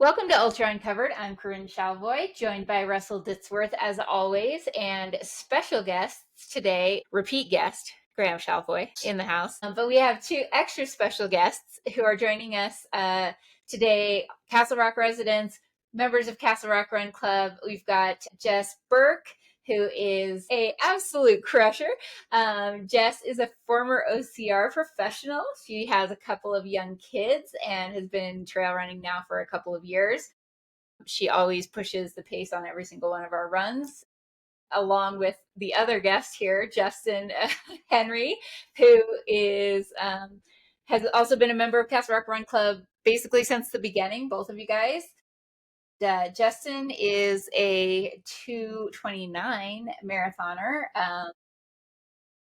Welcome to Ultra Uncovered. I'm Corinne Chalvoy, joined by Russell Ditsworth as always, and special guests today, repeat guest, Graham Chalvoy in the house. But we have two extra special guests who are joining us today, Castle Rock residents, members of Castle Rock Run Club. We've got Jess Burke, who is a absolute crusher. Jess is a former OCR professional. She has a couple of young kids and has been trail running now for a couple of years. She always pushes the pace on every single one of our runs, along with the other guest here, Justin Henry, who is has also been a member of Castle Rock Run Club basically since the beginning, both of you guys. Justin is a 2:29 marathoner.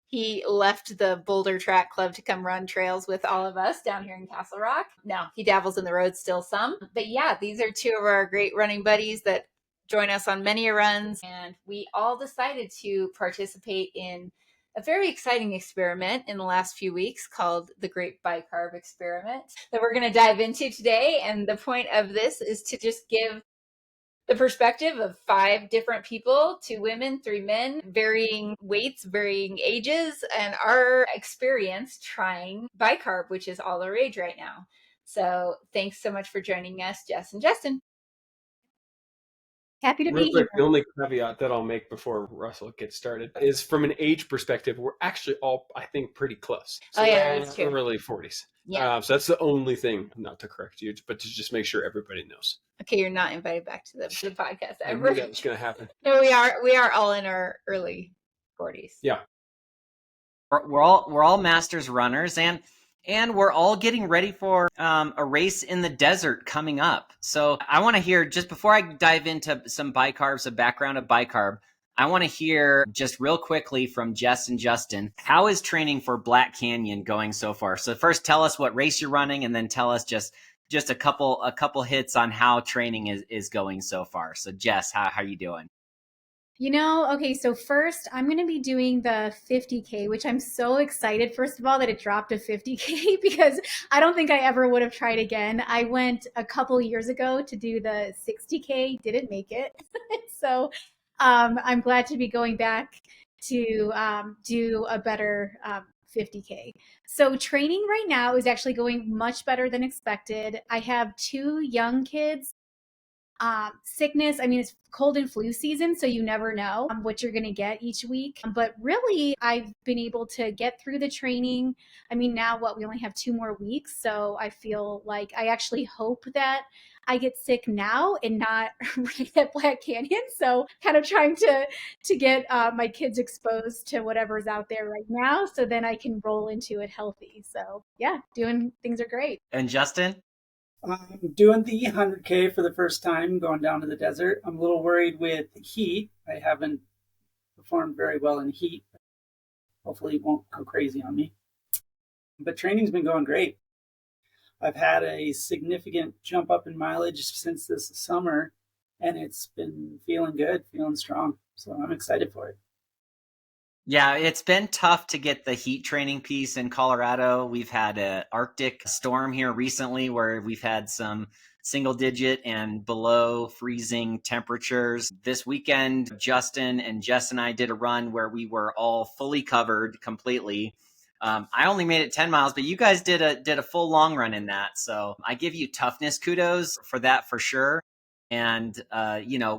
He left the Boulder Track Club to come run trails with all of us down here in Castle Rock. Now, he dabbles in the road still some. But yeah, these are two of our great running buddies that join us on many runs. And we all decided to participate in a very exciting experiment in the last few weeks called the Great Bicarb Experiment that we're going to dive into today. And the point of this is to just give the perspective of 5 different people, 2 women, 3 men, varying weights, varying ages, and our experience trying bicarb, which is all the rage right now. So thanks so much for joining us, Jess and Justin. Happy to Real be quick, here. the only caveat that I'll make before Russell gets started is from an age perspective, we're actually all, I think, pretty close. So Oh yeah, that's true. early 40s. Yeah. So that's the only thing, not to correct you, but to just make sure everybody knows. Okay, you're not invited back to the podcast I ever. knew that was going to happen. No, we are all in our early 40s. Yeah. We're all masters runners, and we're all getting ready for a race in the desert coming up. So I want to hear, just before I dive into some bicarbs, a background of bicarb, I want to hear just real quickly from Jess and Justin, how is training for Black Canyon going so far? So first, tell us what race you're running, and then tell us just a couple hits on how training is going so far. So Jess, how are you doing? Okay, so first I'm going to be doing the 50K, which I'm so excited, first of all, that it dropped to 50K because I don't think I ever would have tried again. I went a couple years ago to do the 60K, didn't make it. So I'm glad to be going back to do a better 50K. So training right now is actually going much better than expected. I have 2 young kids. Sickness, I mean, it's cold and flu season, so you never know what you're going to get each week. But really, I've been able to get through the training. I mean, now we only have 2 more weeks, so I feel like I actually hope that I get sick now and not right at Black Canyon. So kind of trying to get my kids exposed to whatever's out there right now, so then I can roll into it healthy. So yeah, doing things are great. And Justin? I'm doing the 100K for the first time, going down to the desert. I'm a little worried with heat. I haven't performed very well in heat. Hopefully it won't go crazy on me. But training's been going great. I've had a significant jump up in mileage since this summer, and it's been feeling good, feeling strong. So I'm excited for it. Yeah, it's been tough to get the heat training piece in Colorado. We've had an Arctic storm here recently where we've had some single digit and below freezing temperatures. This weekend, Justin and Jess and I did a run where we were all fully covered completely. I only made it 10 miles, but you guys did a full long run in that. So I give you toughness kudos for that for sure. And,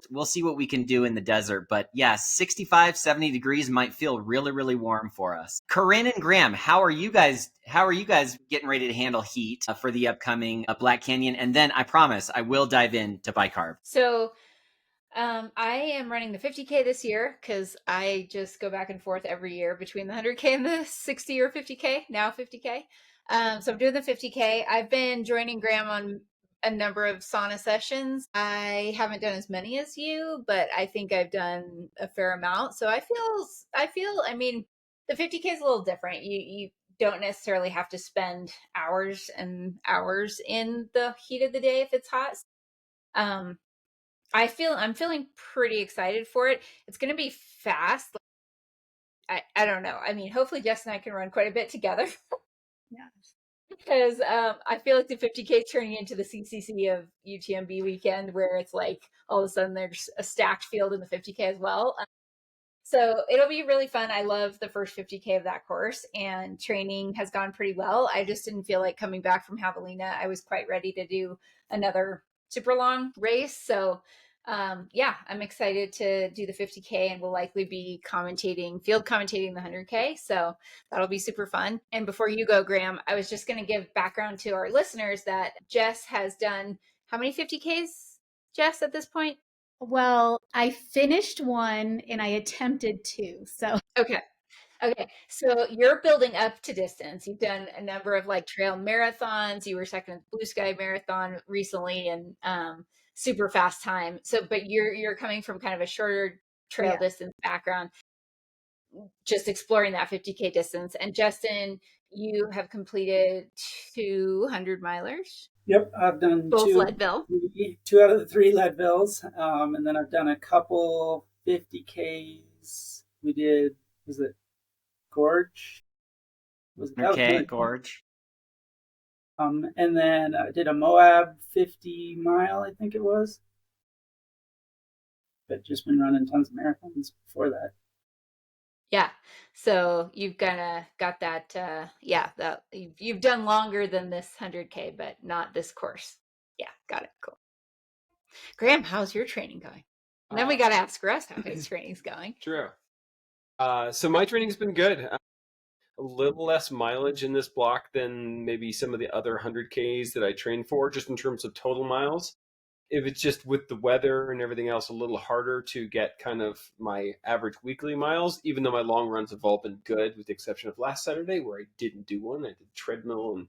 we'll see what we can do in the desert. But yeah, 65, 70 degrees might feel really, really warm for us. Corinne and Graham, how are you guys getting ready to handle heat for the upcoming Black Canyon? And then I promise I will dive into bicarb. So I am running the 50K this year because I just go back and forth every year between the 100K and the 60 or 50K, now 50K. So I'm doing the 50K. I've been joining Graham on a number of sauna sessions. I haven't done as many as you, but I think I've done a fair amount. So I feel, I mean, the 50K is a little different. You don't necessarily have to spend hours and hours in the heat of the day if it's hot. I'm feeling pretty excited for it. It's going to be fast. I don't know. I mean, hopefully Jess and I can run quite a bit together. Yeah. because I feel like the 50K is turning into the CCC of UTMB weekend, where it's like all of a sudden there's a stacked field in the 50K as well. So it'll be really fun. I love the first 50K of that course, and training has gone pretty well. I just didn't feel like coming back from Javelina, I was quite ready to do another super long race. So yeah, I'm excited to do the 50K, and will likely be field commentating the 100K. So that'll be super fun. And before you go, Graham, I was just going to give background to our listeners that Jess has done how many 50Ks, Jess, at this point? Well, I finished one and I attempted two. So Okay. Okay, so you're building up to distance. You've done a number of like trail marathons. You were second at the Blue Sky Marathon recently, and super fast time. So, but you're coming from kind of a shorter trail yeah. distance background, just exploring that 50K distance. And Justin, you have completed 200 milers, Yep, I've done both Leadville. two out of the three Leadvilles, and then I've done a couple 50Ks. We did, was it Gorge? Okay, Gorge. And then I did a Moab 50 mile, I think it was. But just been running tons of marathons before that. Yeah. So you've kind of got that, that you've done longer than this 100K, but not this course. Yeah, got it. Cool. Graham, how's your training going? And then we got to ask Russ how his training's going. True. So my training's been good. A little less mileage in this block than maybe some of the other 100Ks that I train for, just in terms of total miles. If it's just with the weather and everything else, a little harder to get kind of my average weekly miles, even though my long runs have all been good, with the exception of last Saturday where I didn't do one. I did treadmill and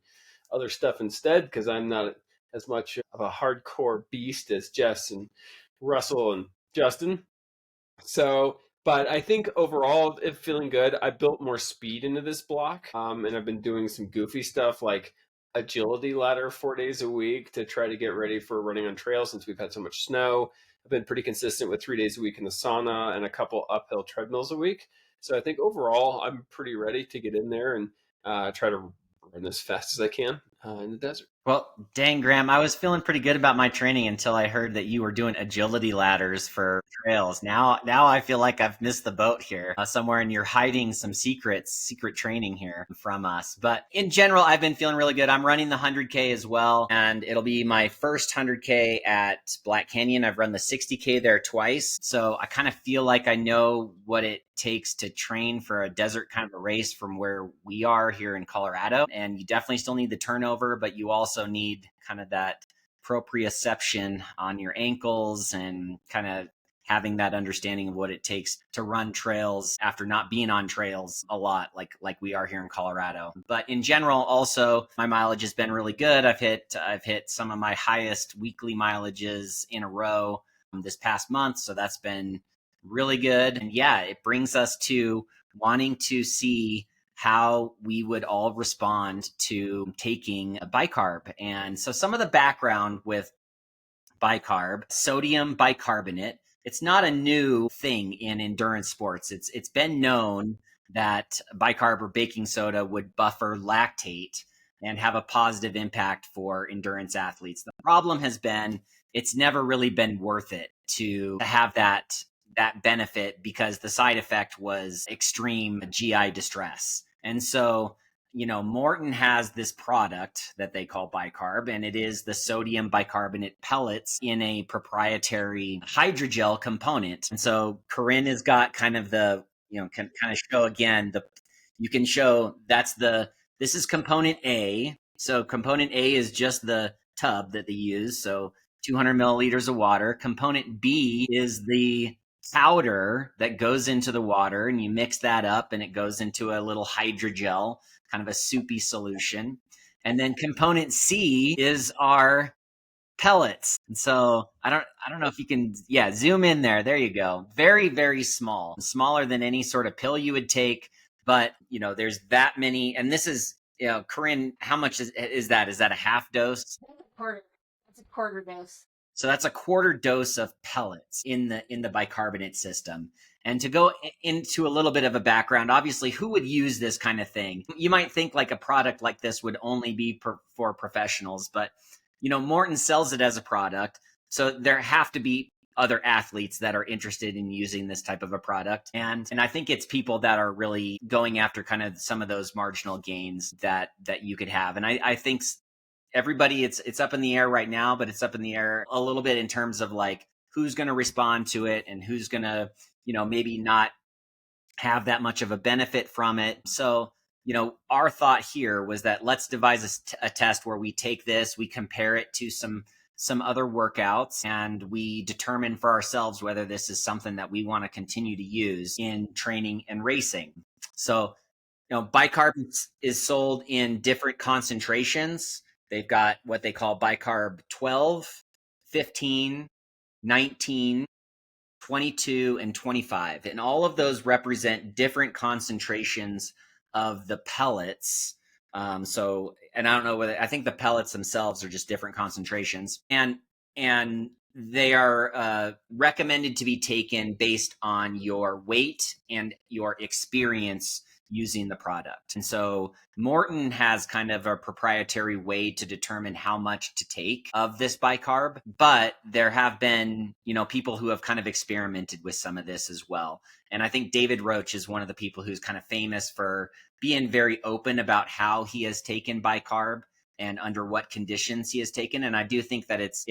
other stuff instead, because I'm not as much of a hardcore beast as Jess and Russell and Justin. So, but I think overall, it's feeling good. I built more speed into this block, and I've been doing some goofy stuff like agility ladder 4 days a week to try to get ready for running on trails since we've had so much snow. I've been pretty consistent with 3 days a week in the sauna and a couple uphill treadmills a week. So I think overall, I'm pretty ready to get in there and try to run as fast as I can in the desert. Well, dang, Graham, I was feeling pretty good about my training until I heard that you were doing agility ladders for trails. Now I feel like I've missed the boat here somewhere, and you're hiding some secret training here from us. But in general, I've been feeling really good. I'm running the 100K as well, and it'll be my first 100K at Black Canyon. I've run the 60K there twice, so I kind of feel like I know what it takes to train for a desert kind of a race from where we are here in Colorado. And you definitely still need the turnover, but you also need kind of that proprioception on your ankles and kind of having that understanding of what it takes to run trails after not being on trails a lot like we are here in Colorado. But in general, also my mileage has been really good. I've hit some of my highest weekly mileages in a row this past month, so that's been really good. And yeah, it brings us to wanting to see how we would all respond to taking a bicarb. And so some of the background with bicarb, sodium bicarbonate, it's not a new thing in endurance sports. It's been known that bicarb or baking soda would buffer lactate and have a positive impact for endurance athletes. The problem has been it's never really been worth it to have that benefit, because the side effect was extreme GI distress. And so, Morton has this product that they call bicarb, and it is the sodium bicarbonate pellets in a proprietary hydrogel component. And so Corinne has got kind of can kind of show again, you can show this is component A. So component A is just the tub that they use. So 200 milliliters of water. Component B is the powder that goes into the water, and you mix that up and it goes into a little hydrogel, kind of a soupy solution. And then component C is our pellets. And so I don't know if you can, zoom in there. There you go. Very, very small, smaller than any sort of pill you would take. But, there's that many. And this is, Corinne, how much is that? Is that a half dose? That's a quarter dose. So that's a quarter dose of pellets in the bicarbonate system. And to go into a little bit of a background, obviously, who would use this kind of thing? You might think like a product like this would only be for professionals, but Morton sells it as a product, so there have to be other athletes that are interested in using this type of a product. And I think it's people that are really going after kind of some of those marginal gains that you could have. And I think everybody, it's up in the air right now, but it's up in the air a little bit in terms of like who's going to respond to it and who's going to, maybe not have that much of a benefit from it. So, our thought here was that let's devise a test where we take this, we compare it to some other workouts, and we determine for ourselves whether this is something that we want to continue to use in training and racing. So, Bicarb is sold in different concentrations. They've got what they call Bicarb 12, 15, 19, 22, and 25. And all of those represent different concentrations of the pellets. And I don't know I think the pellets themselves are just different concentrations. And they are recommended to be taken based on your weight and your experience using the product. And so Morton has kind of a proprietary way to determine how much to take of this bicarb, but there have been, people who have kind of experimented with some of this as well. And I think David Roach is one of the people who's kind of famous for being very open about how he has taken bicarb and under what conditions he has taken. And I do think that it's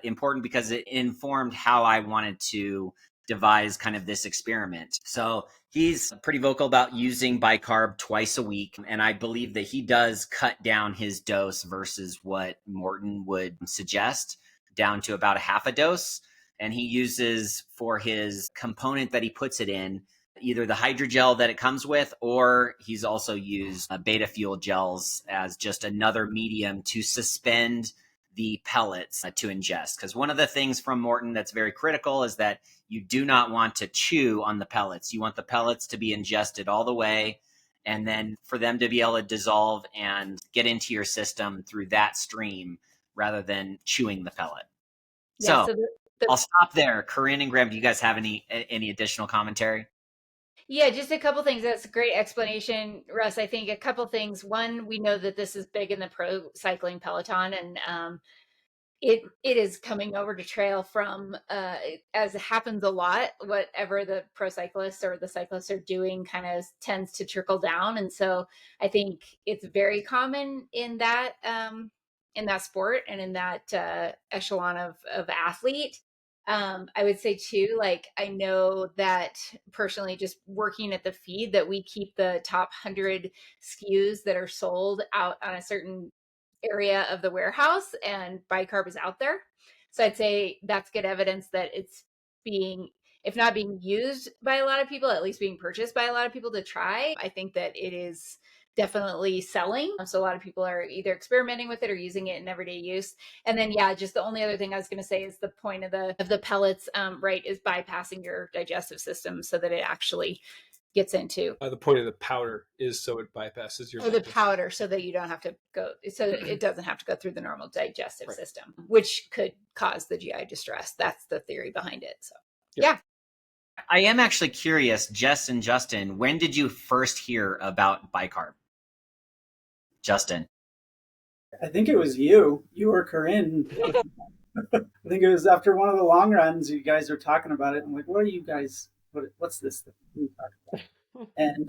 important because it informed how I wanted to devise kind of this experiment. So he's pretty vocal about using bicarb twice a week. And I believe that he does cut down his dose versus what Morton would suggest, down to about a half a dose. And he uses for his component that he puts it in, either the hydrogel that it comes with, or he's also used beta fuel gels as just another medium to suspend the pellets to ingest. Because one of the things from Morton that's very critical is that you do not want to chew on the pellets. You want the pellets to be ingested all the way, and then for them to be able to dissolve and get into your system through that stream rather than chewing the pellet. Yeah, so I'll stop there. Corinne and Graham, do you guys have any additional commentary? Yeah, just a couple things. That's a great explanation, Russ. I think a couple things. One, we know that this is big in the pro cycling peloton, and it is coming over to trail from, as it happens a lot, whatever the pro cyclists or the cyclists are doing kind of tends to trickle down. And so I think it's very common in that sport and in that echelon of athlete. I would say too, like, I know that personally, just working at the feed, that we keep the top 100 SKUs that are sold out on a certain area of the warehouse, and bicarb is out there. So I'd say that's good evidence that it's being, if not being used by a lot of people, at least being purchased by a lot of people to try. I think that it is definitely selling. So a lot of people are either experimenting with it or using it in everyday use. And then, yeah, just the only other thing I was going to say is the point of the pellets, right, is bypassing your digestive system so that it actually gets into. The point of the powder is so it bypasses your. The powder, so that you don't have to go, so it doesn't have to go through the normal digestive system, which could cause the GI distress. That's the theory behind it. So, yeah. I am actually curious, Jess and Justin, when did you first hear about bicarb? Justin. I think it was you or Corinne. I think it was after one of the long runs. You guys were talking about it. I'm like, what are you guys? What's this thing? And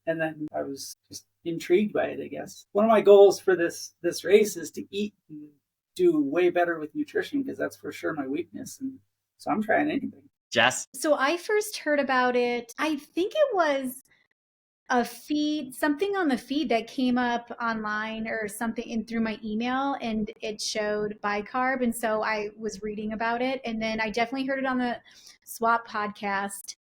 then I was just intrigued by it. I guess one of my goals for this race is to eat and do way better with nutrition, because that's for sure my weakness. And so I'm trying anything. Jess. So I first heard about it, I think it was a feed, something on the feed that came up online or something in through my email, and it showed bicarb. And so I was reading about it, and then I definitely heard it on the Swap podcast.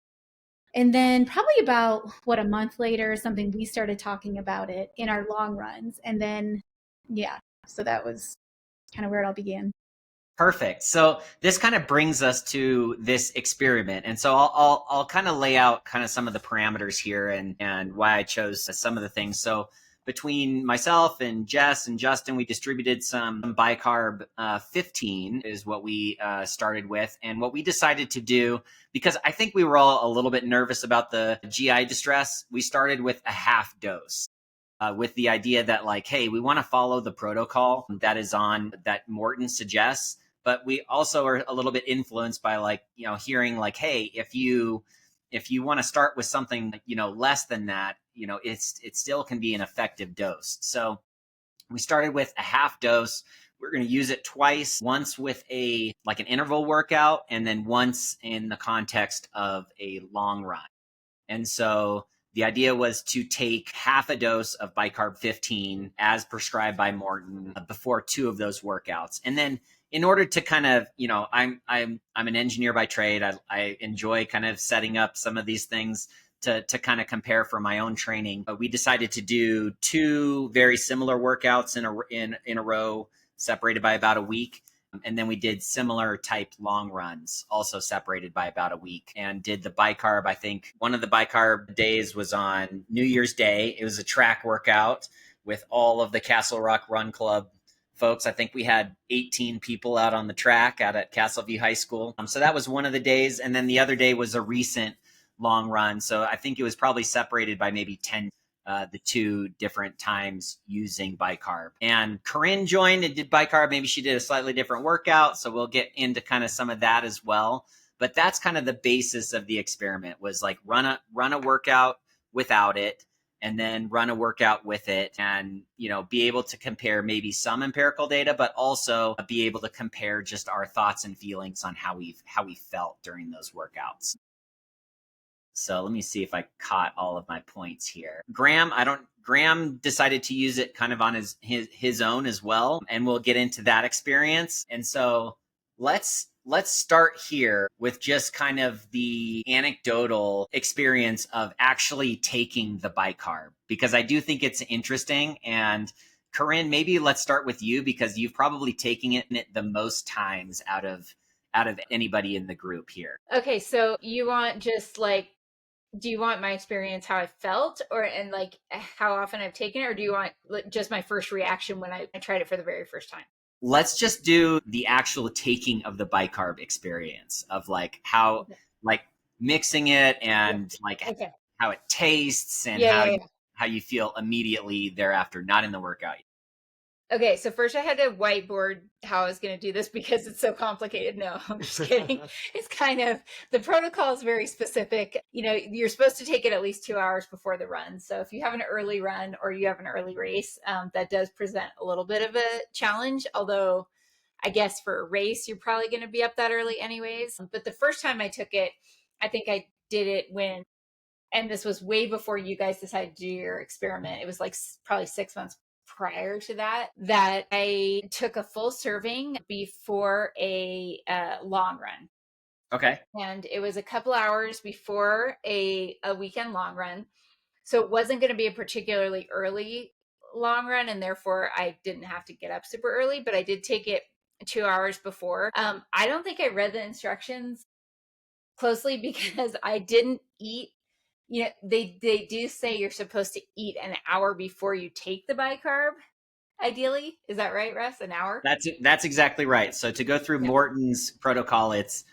And then probably about a month later or something, we started talking about it in our long runs. And then, yeah, so that was kind of where it all began. Perfect. So this kind of brings us to this experiment. And so I'll kind of lay out kind of some of the parameters here and why I chose some of the things. So between myself and Jess and Justin, we distributed some Bicarb 15 is what we started with. And what we decided to do, because I think we were all a little bit nervous about the GI distress, we started with a half dose. With the idea that like, hey, we want to follow the protocol that is on that Morton suggests, but we also are a little bit influenced by like, hearing like, hey, if you want to start with something, less than that, it still can be an effective dose. So we started with a half dose. We're going to use it twice, once with an interval workout, and then once in the context of a long run. And so the idea was to take half a dose of Bicarb 15 as prescribed by Morton before 2 of those workouts. And then in order to kind of, I'm an engineer by trade. I enjoy kind of setting up some of these things to kind of compare for my own training. But we decided to do 2 very similar workouts in a row, separated by about a week. And then we did similar type long runs, also separated by about a week, and did the Bicarb. I think one of the Bicarb days was on New Year's Day. It was a track workout with all of the Castle Rock Run Club folks. I think we had 18 people out on the track out at Castleview High School. So that was one of the days. And then the other day was a recent long run. So I think it was probably separated by maybe 10 the 2 different times using Bicarb. And Corinne joined and did Bicarb. Maybe she did a slightly different workout. So we'll get into kind of some of that as well. But that's kind of the basis of the experiment, was like run a workout without it, and then run a workout with it, and be able to compare maybe some empirical data, but also be able to compare just our thoughts and feelings on how we felt during those workouts. So let me see if I caught all of my points here. Graham decided to use it kind of on his own as well, and we'll get into that experience. And so let's start here with just kind of the anecdotal experience of actually taking the Bicarb, because I do think it's interesting. And Corinne, maybe let's start with you, because you've probably taken it the most times out of anybody in the group here. Okay, so you want just like, do you want my experience, how I felt, and like how often I've taken it, or do you want just my first reaction when I tried it for the very first time? Let's just do the actual taking of the Bicarb experience of like how, like mixing it and how it tastes and how you feel immediately thereafter, not in the workout. Okay, so first I had to whiteboard how I was going to do this because it's so complicated. No, I'm just kidding. It's kind of, the protocol is very specific. You're supposed to take it at least 2 hours before the run. So if you have an early run or you have an early race, that does present a little bit of a challenge. Although I guess for a race, you're probably going to be up that early anyways. But the first time I took it, I think I did it and this was way before you guys decided to do your experiment. It was like probably 6 months prior to that I took a full serving before a long run. Okay. And it was a couple hours before a weekend long run. So it wasn't going to be a particularly early long run, and therefore I didn't have to get up super early, but I did take it 2 hours before. I don't think I read the instructions closely because I didn't eat. They do say you're supposed to eat an hour before you take the Bicarb, ideally. Is that right, Russ? An hour? That's exactly right. So to go through Morton's protocol, it's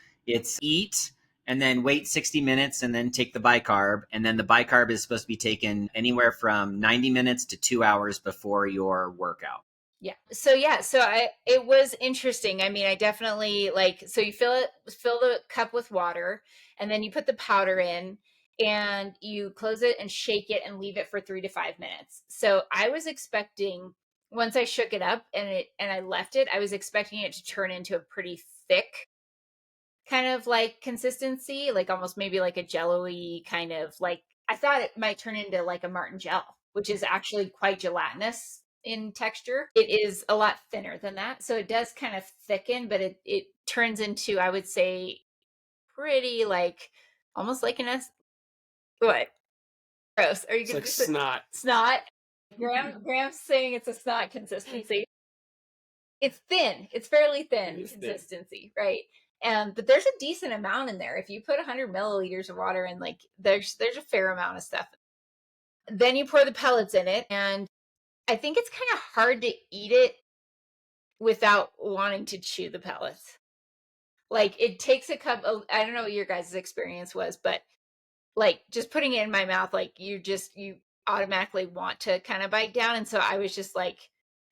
eat and then wait 60 minutes and then take the Bicarb. And then the Bicarb is supposed to be taken anywhere from 90 minutes to 2 hours before your workout. Yeah. So it was interesting. I mean, I definitely so you fill the cup with water, and then you put the powder in, and you close it and shake it and leave it for 3 to 5 minutes. So I was expecting, once I shook it up and I left it, I was expecting it to turn into a pretty thick kind of like consistency, like almost maybe like a jello-y kind of, like I thought it might turn into like a Martin gel, which is actually quite gelatinous in texture. It is a lot thinner than that. So it does kind of thicken, but it turns into, I would say, pretty like almost like what? Gross. Are you It's gonna like snot. Snot? Graham's saying it's a snot consistency. It's thin. It's fairly thin consistency, right? But there's a decent amount in there. If you put 100 milliliters of water in, like there's a fair amount of stuff. Then you pour the pellets in it, and I think it's kind of hard to eat it without wanting to chew the pellets. Like it takes a couple, I don't know what your guys' experience was, but like just putting it in my mouth, like you automatically want to kind of bite down. And so I was just like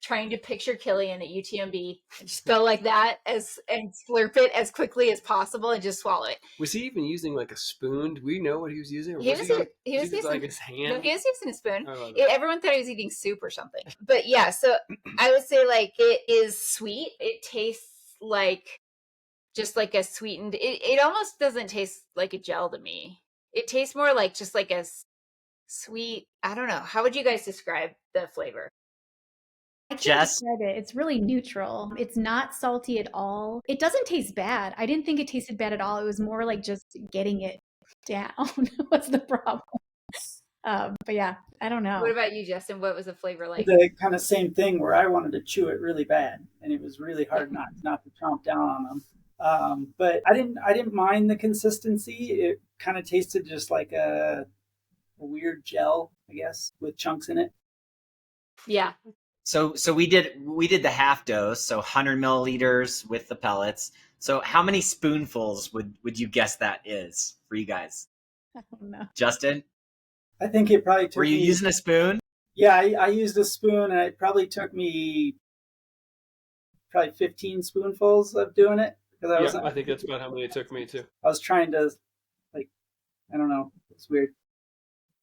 trying to picture Killian at UTMB and just go like that and slurp it as quickly as possible and just swallow it. Was he even using like a spoon? Do we know what he was using? Or He was was using like his hand? No, he was using a spoon. Oh, Everyone thought he was eating soup or something. But yeah, so I would say like it is sweet. It tastes like just like a sweetened, it almost doesn't taste like a gel to me. It tastes more like just like a sweet, I don't know. How would you guys describe the flavor? I can't Jess? describe it. It's really neutral. It's not salty at all. It doesn't taste bad. I didn't think it tasted bad at all. It was more like just getting it down was the problem. But yeah, I don't know. What about you, Justin? What was the flavor like? The kind of same thing where I wanted to chew it really bad, and it was really hard not to chomp down on them. But I didn't mind the consistency. It kind of tasted just like a weird gel, I guess, with chunks in it. Yeah. So we did the half dose, so 100 milliliters with the pellets. So how many spoonfuls would you guess that is for you guys? I don't know. Justin? I think it probably took Were you me, using a spoon? Yeah, I used a spoon, and it probably took me probably 15 spoonfuls of doing it. Because I think that's about how many it took me too. I was trying to, like, I don't know, it's weird.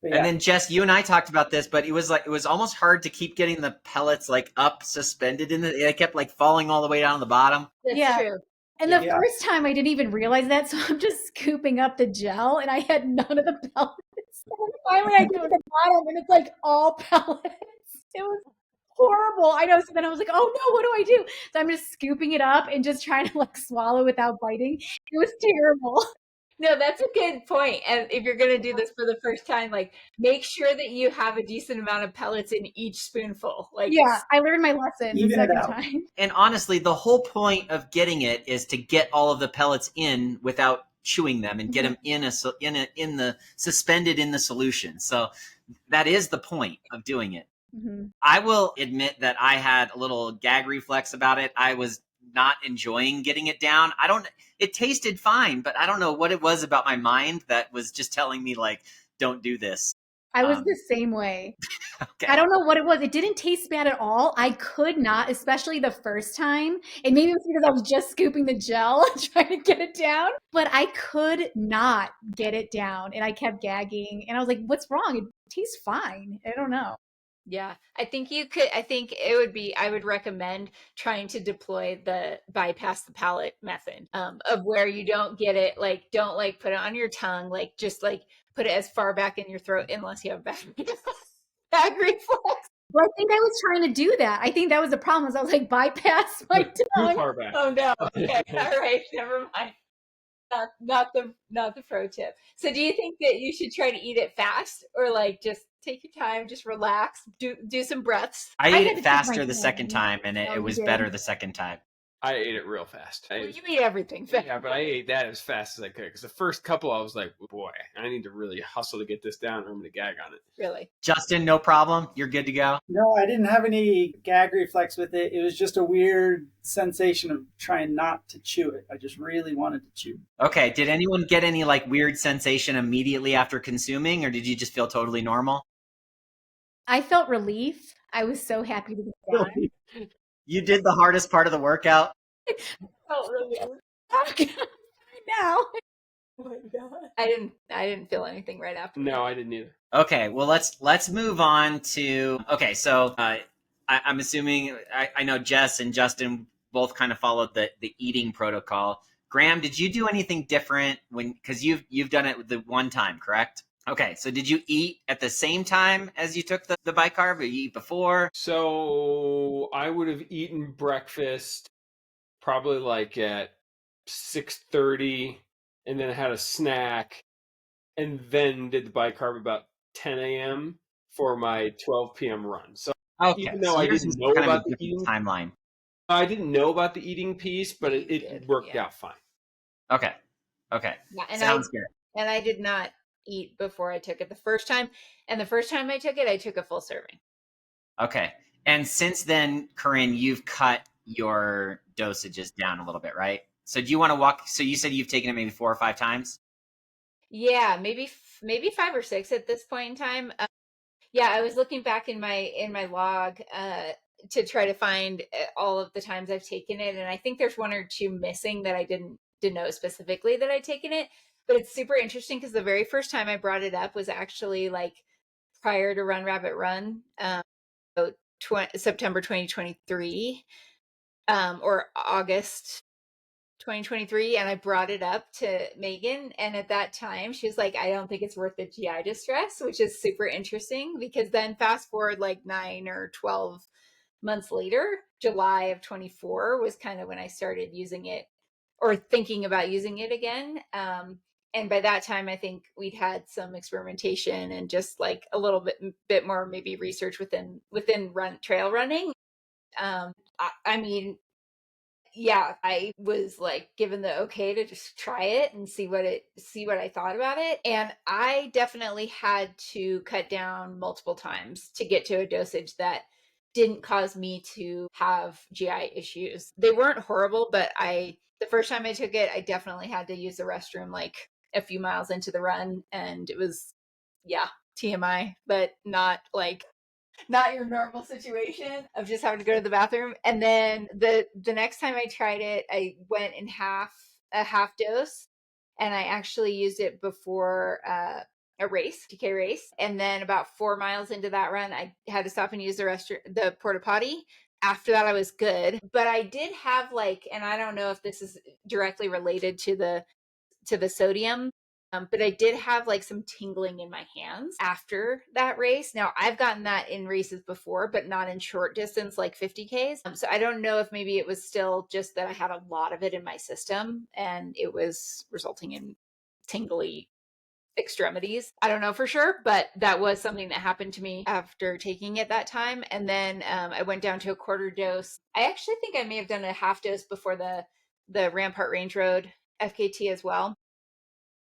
But yeah. And then Jess, you and I talked about this, but it was almost hard to keep getting the pellets like up suspended in they kept like falling all the way down to the bottom. That's true. And the first time I didn't even realize that, so I'm just scooping up the gel, and I had none of the pellets. And finally, I get to the bottom, and it's like all pellets. It was horrible. I know. So then I was like, "Oh no, what do I do?" So I'm just scooping it up and just trying to like swallow without biting. It was terrible. No, that's a good point. And if you're going to do this for the first time, like make sure that you have a decent amount of pellets in each spoonful. Like, yeah, I learned my lesson the second time. And honestly, the whole point of getting it is to get all of the pellets in without chewing them and get them in the suspended in the solution. So that is the point of doing it. Mm-hmm. I will admit that I had a little gag reflex about it. I was not enjoying getting it down. It tasted fine, but I don't know what it was about my mind that was just telling me like, don't do this. I was the same way. Okay. I don't know what it was. It didn't taste bad at all. I could not, especially the first time. And maybe it was because I was just scooping the gel and trying to get it down. But I could not get it down. And I kept gagging. And I was like, what's wrong? It tastes fine. I don't know. Yeah, I think I would recommend trying to deploy the bypass the palate method of where you don't get it, like, don't like put it on your tongue, like just like put it as far back in your throat unless you have bag reflex. Well, I think I was trying to do that. I think that was the problem. I was like, bypass my tongue. Too far back. Oh no. Okay. All right. Never mind. Not the pro tip. So do you think that you should try to eat it fast or like just take your time, just relax, do some breaths? I ate it faster the second time and it was better the second time. I ate it real fast. Well, you eat everything fast. Yeah, but I ate that as fast as I could because the first couple I was like, boy, I need to really hustle to get this down or I'm going to gag on it. Really? Justin, no problem. You're good to go. No, I didn't have any gag reflex with it. It was just a weird sensation of trying not to chew it. I just really wanted to chew. Okay. Did anyone get any like weird sensation immediately after consuming or did you just feel totally normal? I felt relief. I was so happy to be done. You did the hardest part of the workout. Oh, really? Now. Oh my god! I didn't feel anything right after. No, I didn't either. Okay, well let's move on to. Okay, so I'm assuming I know Jess and Justin both kind of followed the eating protocol. Graham, did you do anything different because you've done it the one time, correct? Okay, so did you eat at the same time as you took the bicarb, or you eat before? So I would have eaten breakfast probably like at 6:30, and then I had a snack, and then did the bicarb about 10 a.m. for my 12 p.m. run. So even though I didn't know about the eating timeline, I didn't know about the eating piece, but it worked out fine. Okay, yeah, sounds good. And I did not eat before I took it the first time. And the first time I took it, I took a full serving. Okay. And since then, Corinne, you've cut your dosages down a little bit, right? So do you want to walk? So you said you've taken it maybe 4 or 5 times? Yeah, maybe 5 or 6 at this point in time. Yeah, I was looking back in my log to try to find all of the times I've taken it, and I think there's 1 or 2 missing that I didn't know specifically that I'd taken it. But it's super interesting because the very first time I brought it up was actually like prior to Run Rabbit Run, so September 2023, or August 2023, and I brought it up to Megan, and at that time she was like, I don't think it's worth the GI distress, which is super interesting because then fast forward like 9 or 12 months later, July of 24 was kind of when I started using it or thinking about using it again. And by that time I think we'd had some experimentation and just like a little bit more maybe research within trail running. I mean, yeah, I was like given the okay to just try it and see what I thought about it. And I definitely had to cut down multiple times to get to a dosage that didn't cause me to have GI issues. They weren't horrible, but the first time I took it, I definitely had to use the restroom like a few miles into the run, and it was, yeah, TMI, but not your normal situation of just having to go to the bathroom. And then the next time I tried it, I went in a half dose, and I actually used it before a race, TK race. And then about 4 miles into that run, I had to stop and use the porta potty. After that, I was good, but I did have like, and I don't know if this is directly related to the sodium. But I did have like some tingling in my hands after that race. Now I've gotten that in races before, but not in short distance like 50Ks. So I don't know if maybe it was still just that I had a lot of it in my system and it was resulting in tingly extremities. I don't know for sure, but that was something that happened to me after taking it that time. And then I went down to a quarter dose. I actually think I may have done a half dose before the Rampart Range Road FKT as well.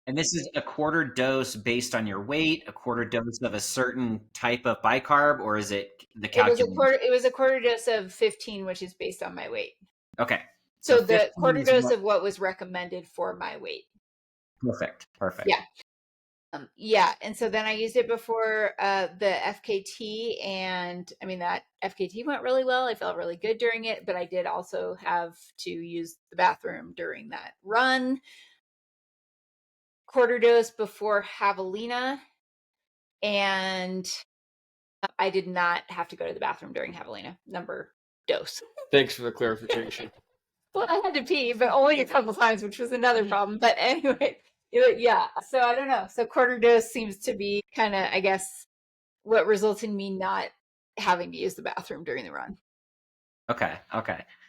And this is a quarter dose based on your weight, a quarter dose of a certain type of bicarb, or is it the calculation? It was a quarter dose of 15, which is based on my weight. Okay. So the 15 quarter is dose of what was recommended for my weight. Perfect. Yeah. Yeah. And so then I used it before the FKT, and I mean, that FKT went really well. I felt really good during it, but I did also have to use the bathroom during that run. Quarter dose before Javelina, and I did not have to go to the bathroom during Javelina number dose. Thanks for the clarification. Well, I had to pee, but only a couple times, which was another problem. But anyway, yeah. So I don't know. So quarter dose seems to be kind of, I guess, what results in me not having to use the bathroom during the run. Okay.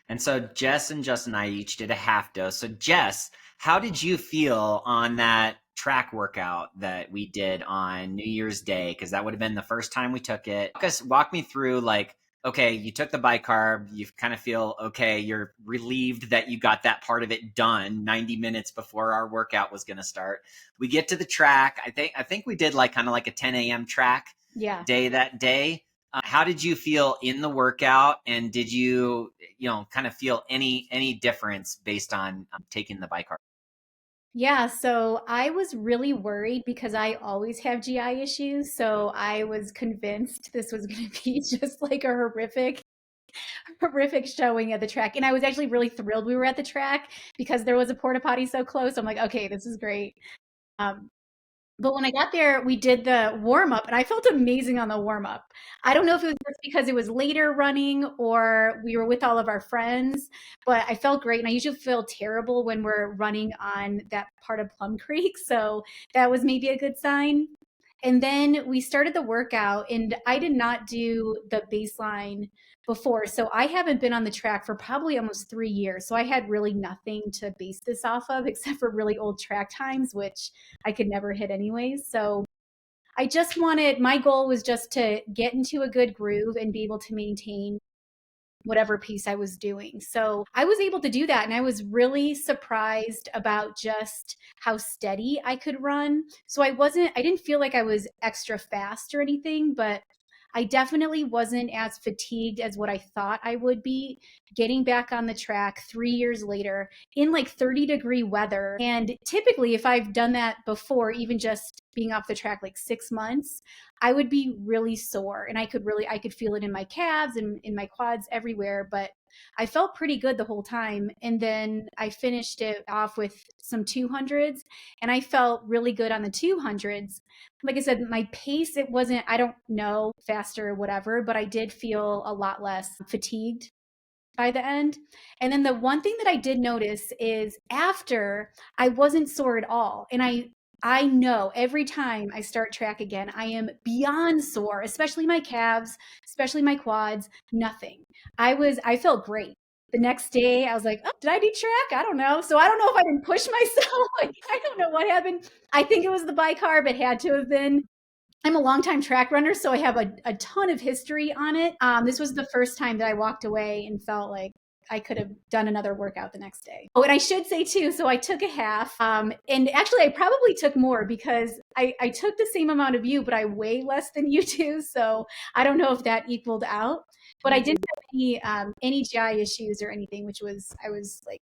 And so Jess and Justin and I each did a half dose. So Jess, how did you feel on that track workout that we did on New Year's Day? Because that would have been the first time we took it. Walk me through, like, okay, you took the bicarb, you kind of feel okay, you're relieved that you got that part of it done 90 minutes before our workout was going to start. We get to the track. I think we did like kind of like a 10 a.m. track day that day. How did you feel in the workout, and did you kind of feel any difference based on taking the bicarb? Yeah, so I was really worried because I always have GI issues. So I was convinced this was going to be just like a horrific showing at the track. And I was actually really thrilled we were at the track because there was a porta potty so close. I'm like, okay, this is great. But when I got there, we did the warm up, and I felt amazing on the warm up. I don't know if it was just because it was later running or we were with all of our friends, but I felt great. And I usually feel terrible when we're running on that part of Plum Creek. So that was maybe a good sign. And then we started the workout, and I did not do the baseline before. So I haven't been on the track for probably almost 3 years. So I had really nothing to base this off of except for really old track times, which I could never hit anyways. So my goal was just to get into a good groove and be able to maintain whatever piece I was doing. So I was able to do that. And I was really surprised about just how steady I could run. So I didn't feel like I was extra fast or anything, but I definitely wasn't as fatigued as what I thought I would be getting back on the track 3 years later in like 30-degree weather. And typically, if I've done that before, even just being off the track like 6 months, I would be really sore, and I could feel it in my calves and in my quads everywhere. But I felt pretty good the whole time. And then I finished it off with some 200s, and I felt really good on the 200s. Like I said, my pace, it wasn't, I don't know, faster or whatever, but I did feel a lot less fatigued by the end. And then the one thing that I did notice is after, I wasn't sore at all. And I know every time I start track again, I am beyond sore, especially my calves, especially my quads, nothing. I felt great. The next day I was like, oh, did I do track? I don't know. So I don't know if I didn't push myself. Like, I don't know what happened. I think it was the bicarb. It had to have been. I'm a longtime track runner, so I have a ton of history on it. This was the first time that I walked away and felt like I could have done another workout the next day. Oh, and I should say too, so I took a half. And actually, I probably took more because I took the same amount of you, but I weigh less than you do. So I don't know if that equaled out. But I didn't have any GI issues or anything, I was like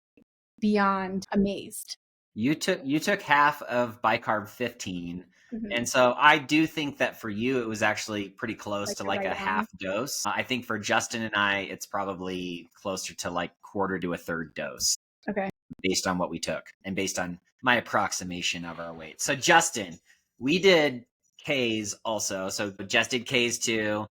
beyond amazed. You took half of Bicarb 15. Mhm. And so I do think that for you, it was actually pretty close Like to the like right a half dose. I think for Justin and I, it's probably closer to like quarter to a third dose Okay. based on what we took and based on my approximation of our weight. So Justin, we did Ks also. So Jess did Ks too.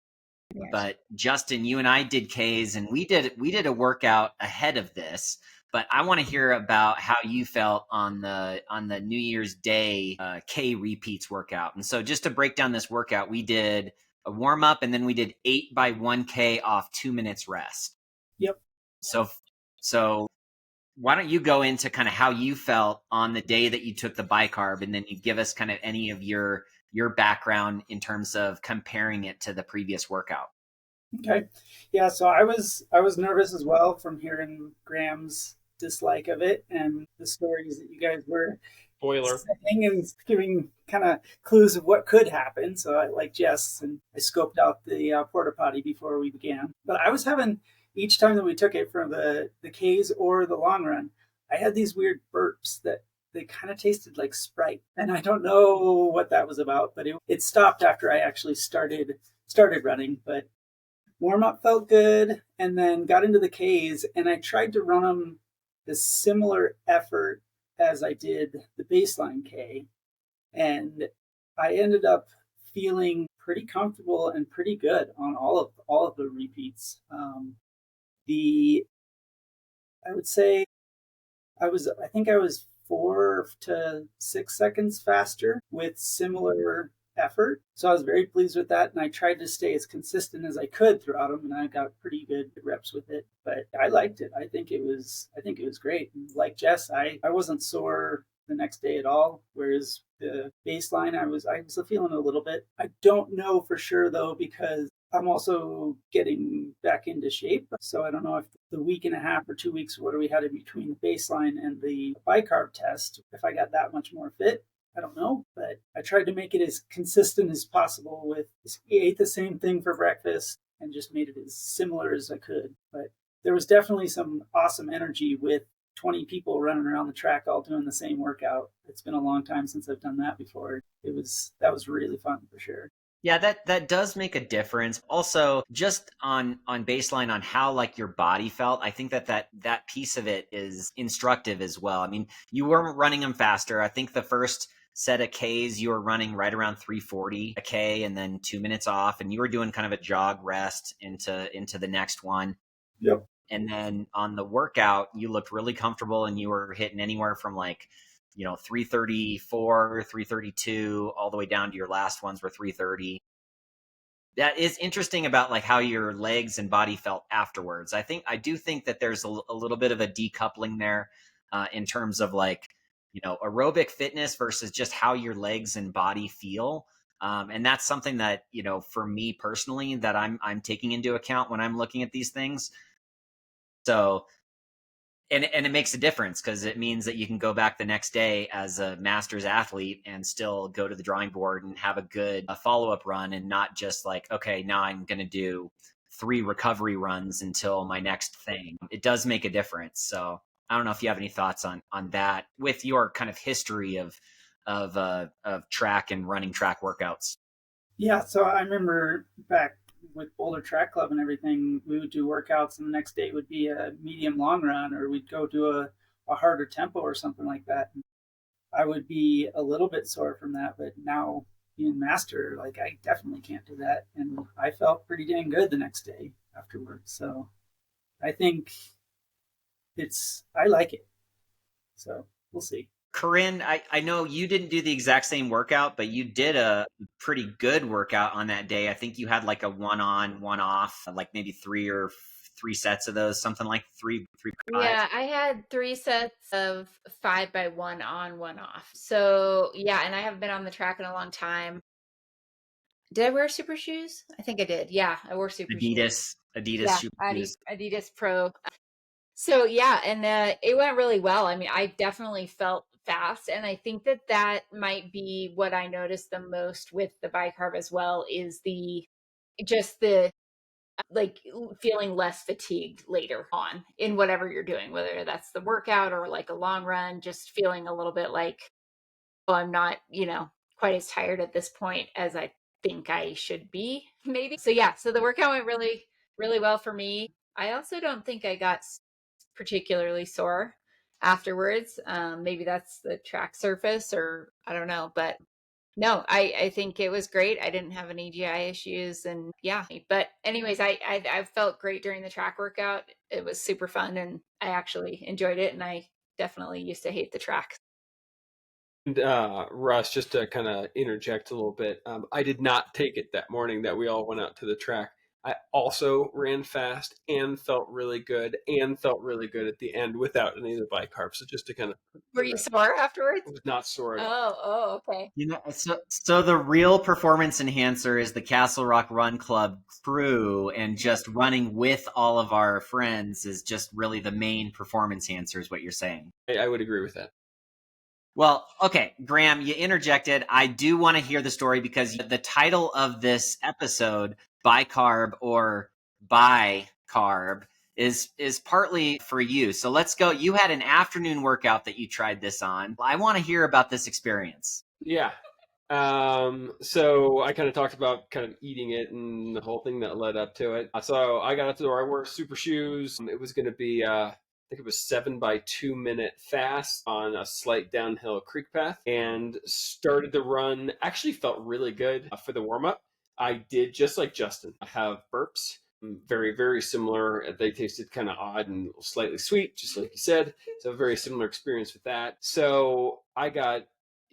Yes. But Justin, you and I did Ks, and we did a workout ahead of this. But I want to hear about how you felt on the New Year's Day K repeats workout. And so just to break down this workout, we did a warm up, and then we did 8 by 1K off 2 minutes rest. Yep. So why don't you go into kind of how you felt on the day that you took the bicarb, and then you give us kind of any of your background in terms of comparing it to the previous workout. Okay. Yeah, so I was nervous as well from hearing Graham's dislike of it and the stories that you guys were Spoiler. saying and giving kind of clues of what could happen. So I, like Jess, and I scoped out the porta potty before we began. But I was having, each time that we took it for the Ks or the long run, I had these weird burps that they kind of tasted like Sprite. And I don't know what that was about, but it stopped after I actually started running. But warm up felt good, and then got into the Ks, and I tried to run them the similar effort as I did the baseline K, and I ended up feeling pretty comfortable and pretty good on all of the repeats. I would say I think I was 4 to 6 seconds faster with similar effort. So I was very pleased with that, and I tried to stay as consistent as I could throughout them, and I got pretty good reps with it. But I liked it. I think it was great. And like Jess, I wasn't sore the next day at all, whereas the baseline I was feeling a little bit. I don't know for sure though, because I'm also getting back into shape. So I don't know if the week and a half or 2 weeks, what we had in between the baseline and the bicarb test, if I got that much more fit. I don't know, but I tried to make it as consistent as possible with, ate the same thing for breakfast and just made it as similar as I could. But there was definitely some awesome energy with 20 people running around the track all doing the same workout. It's been a long time since I've done that before. That was really fun for sure. Yeah, that does make a difference. Also, just on baseline on how like your body felt, I think that piece of it is instructive as well. I mean, you weren't running them faster. I think the first set of Ks you were running right around 340 a K and then 2 minutes off, and you were doing kind of a jog rest into the next one. Yep. And then on the workout, you looked really comfortable, and you were hitting anywhere from like 334, 332, all the way down to your last ones were 330. That is interesting about like how your legs and body felt afterwards. I do think that there's a little bit of a decoupling there in terms of like, aerobic fitness versus just how your legs and body feel. And that's something that, for me personally, that I'm taking into account when I'm looking at these things. So And it makes a difference because it means that you can go back the next day as a master's athlete and still go to the drawing board and have a good follow-up run, and not just like, okay, now I'm going to do 3 recovery runs until my next thing. It does make a difference. So I don't know if you have any thoughts on that with your kind of history of track and running track workouts. Yeah, so I remember back with Boulder Track Club and everything, we would do workouts, and the next day would be a medium long run, or we'd go do a harder tempo or something like that. I would be a little bit sore from that, but now being master, like I definitely can't do that. And I felt pretty dang good the next day afterwards. So I think I like it. So we'll see. Corinne, I know you didn't do the exact same workout, but you did a pretty good workout on that day. I think you had like a 1 on, 1 off, like maybe 3 sets of those, something like 3. Yeah, I had 3 sets of 5 by 1 on, 1 off. So yeah, and I haven't been on the track in a long time. Did I wear super shoes? I think I did. Yeah, I wore super shoes. Adidas Yeah, shoes. Adidas Pro. So yeah, and it went really well. I mean, I definitely felt fast, and I think that might be what I noticed the most with the bicarb as well, is the like feeling less fatigued later on in whatever you're doing, whether that's the workout or like a long run, just feeling a little bit like, oh, I'm not, quite as tired at this point as I think I should be, maybe. So yeah, so the workout went really, really well for me. I also don't think I got particularly sore afterwards. Maybe that's the track surface, or I don't know, but no, I think it was great. I didn't have any GI issues, and yeah. But anyways, I felt great during the track workout. It was super fun, and I actually enjoyed it. And I definitely used to hate the track. And Russ, just to kind of interject a little bit, I did not take it that morning that we all went out to the track. I also ran fast and felt really good at the end without any of the bicarb. So just to kind of, Were you sore afterwards? I was not sore at all. Oh, okay. So the real performance enhancer is the Castle Rock Run Club crew, and just running with all of our friends is just really the main performance enhancer, is what you're saying. I would agree with that. Well, okay, Graham, you interjected. I do want to hear the story because the title of this episode, Bicarb or Bi-carb, is partly for you. So let's go. You had an afternoon workout that you tried this on. I want to hear about this experience. Yeah. So I kind of talked about kind of eating it and the whole thing that led up to it. So I got up to the door. I wore super shoes. It was going to be, I think it was 7 by 2 minute fast on a slight downhill creek path, and started the run. Actually felt really good for the warm up. I did just like Justin. I have burps. Very, very similar. They tasted kind of odd and slightly sweet, just like you said. So a very similar experience with that. So I got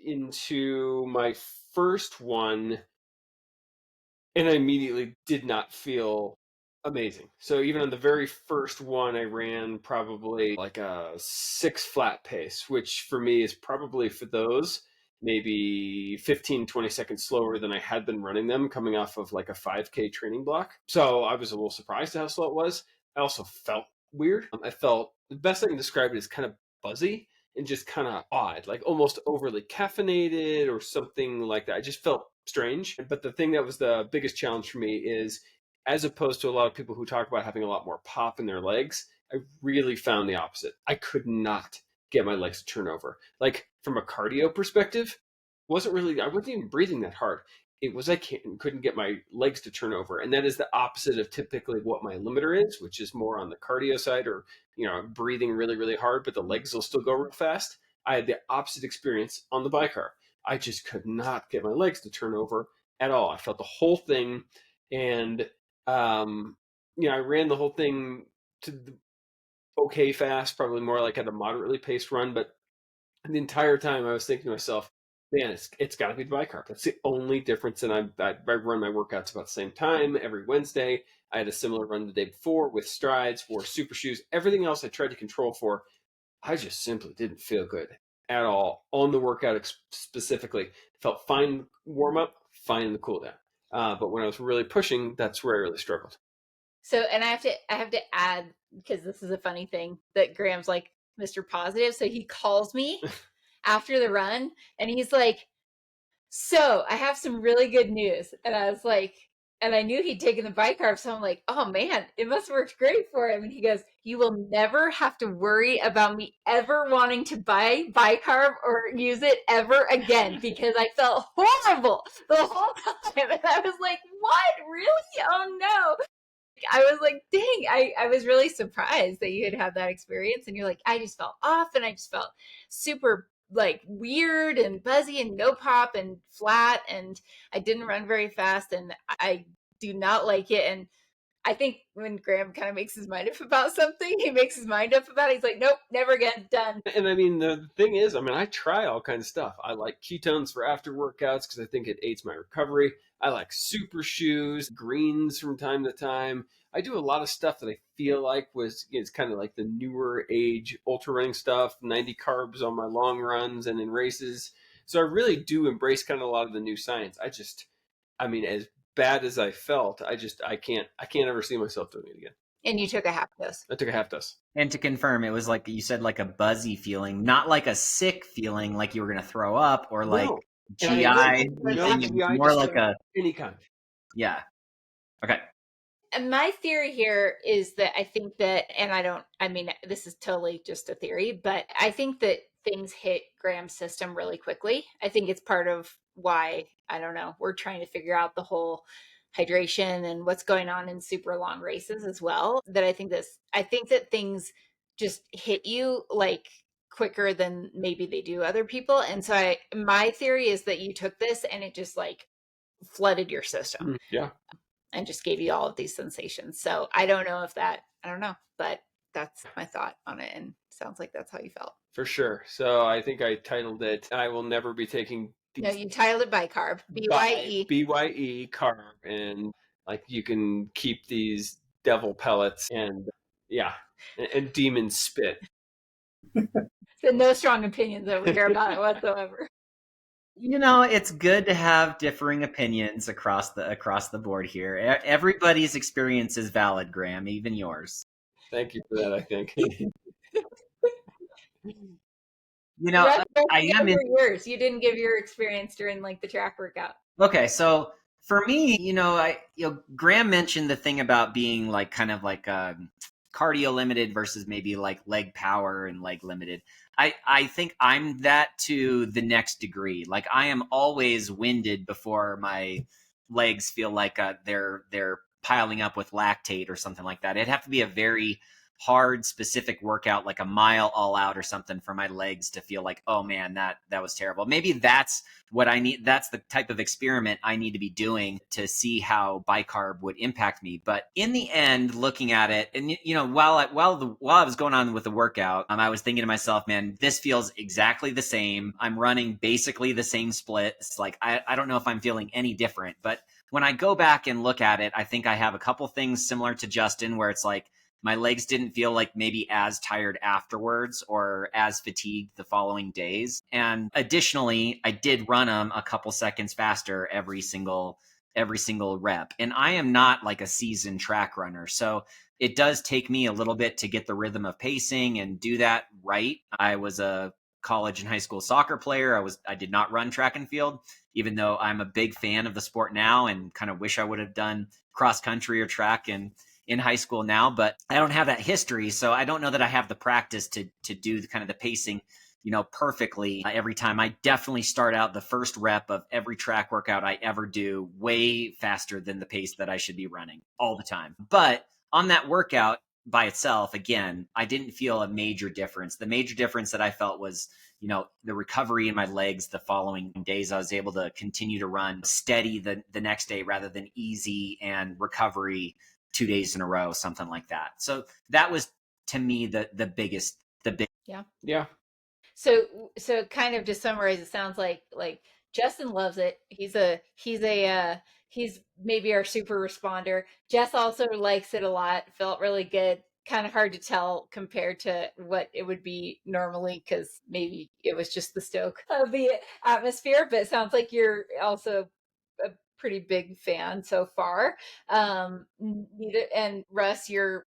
into my first one, and I immediately did not feel amazing. So even on the very first one, I ran probably like a 6 flat pace, which for me is probably, for those, maybe 15, 20 seconds slower than I had been running them coming off of like a 5K training block. So I was a little surprised at how slow it was. I also felt weird. I felt, the best I can describe it is kind of buzzy and just kind of odd, like almost overly caffeinated or something like that. I just felt strange. But the thing that was the biggest challenge for me is, as opposed to a lot of people who talk about having a lot more pop in their legs, I really found the opposite. I could not get my legs to turn over. Like from a cardio perspective, I wasn't even breathing that hard. It was I couldn't get my legs to turn over, and that is the opposite of typically what my limiter is, which is more on the cardio side, or breathing really, really hard, but the legs will still go real fast. I had the opposite experience on the bicarb. I just could not get my legs to turn over at all. I felt the whole thing, and I ran the whole thing to the okay fast, probably more like at a moderately paced run, but the entire time I was thinking to myself, man, it's got to be the bicarb. That's the only difference. And I run my workouts about the same time every Wednesday. I had a similar run the day before with strides, wore super shoes. Everything else I tried to control for, I just simply didn't feel good at all on the workout specifically. Felt fine warm up, fine in the cool down. But when I was really pushing, that's where I really struggled. So, and I have to add, because this is a funny thing, that Graham's like Mr. Positive. So he calls me after the run and he's like, so I have some really good news. And I was like, and I knew he'd taken the Bicarb. So I'm like, oh man, it must have worked great for him. And he goes, you will never have to worry about me ever wanting to buy Bicarb or use it ever again, because I felt horrible the whole time. And I was like, what? Really? Oh no. I was like, dang, I was really surprised that you had had that experience. And you're like, I just felt off and I just felt super like weird and buzzy and no pop and flat. And I didn't run very fast and I do not like it. And I think when Graham kind of makes his mind up about something, he makes his mind up about it. He's like, nope, never again, done. And I mean, the thing is, I mean, I try all kinds of stuff. I like ketones for after workouts because I think it aids my recovery. I like super shoes, greens from time to time. I do a lot of stuff that I feel like is kind of like the newer age ultra running stuff, 90 carbs on my long runs and in races. So I really do embrace kind of a lot of the new science. I mean, as bad as I felt, I can't ever see myself doing it again. And you took a half dose. I took a half dose. And to confirm, it was like you said, like a buzzy feeling, not like a sick feeling, like you were going to throw up or like No. GI. No GI, more just like a any kind. yeah. Okay. And my theory here is that I think that, and I mean, this is totally just a theory, but I think that things hit Graham's system really quickly. I think it's part of why, I don't know, we're trying to figure out the whole hydration and what's going on in super long races as well. That I think that things just hit you like quicker than maybe they do other people. And so my theory is that you took this and it just like flooded your system. Yeah. And just gave you all of these sensations. So I don't know I don't know, but that's my thought on it. And sounds like that's how you felt. For sure. So I think I titled it, I will never be taking No, you titled it Bicarb, BYE. BYE carb. And like you can keep these devil pellets and yeah, and demon spit. So no strong opinions over here about it whatsoever. You know, it's good to have differing opinions across the board here. Everybody's experience is valid, Graham, even yours. Thank you for that, I think. You know, I am in yours. You didn't give your experience during like the track workout. Okay, so for me, Graham mentioned the thing about being like kind of like cardio limited versus maybe like leg power and leg limited. I think I'm that to the next degree. Like I am always winded before my legs feel like they're piling up with lactate or something like that. It'd have to be a very hard specific workout, like a mile all out or something, for my legs to feel like, oh man, that was terrible. Maybe that's what I need. That's the type of experiment I need to be doing to see how bicarb would impact me. But in the end, looking at it, and while I was going on with the workout, I was thinking to myself, man, this feels exactly the same. I'm running basically the same split. It's like I don't know if I'm feeling any different. But when I go back and look at it, I think I have a couple things similar to Justin, where it's like my legs didn't feel like maybe as tired afterwards or as fatigued the following days. And additionally, I did run them a couple seconds faster every single rep. And I am not like a seasoned track runner. So it does take me a little bit to get the rhythm of pacing and do that right. I was a college and high school soccer player. I did not run track and field, even though I'm a big fan of the sport now and kind of wish I would have done cross country or track in high school now, but I don't have that history. So I don't know that I have the practice to do the kind of the pacing, perfectly every time. I definitely start out the first rep of every track workout I ever do way faster than the pace that I should be running all the time. But on that workout by itself, again, I didn't feel a major difference. The major difference that I felt was, the recovery in my legs the following days. I was able to continue to run steady the next day rather than easy and recovery 2 days in a row, something like that. So that was, to me, the biggest. Yeah. So kind of to summarize, it sounds like Justin loves it. He's maybe our super responder. Jess also likes it a lot. Felt really good. Kind of hard to tell compared to what it would be normally, because maybe it was just the stoke of the atmosphere. But it sounds like you're also pretty big fan so far. And Russ, you're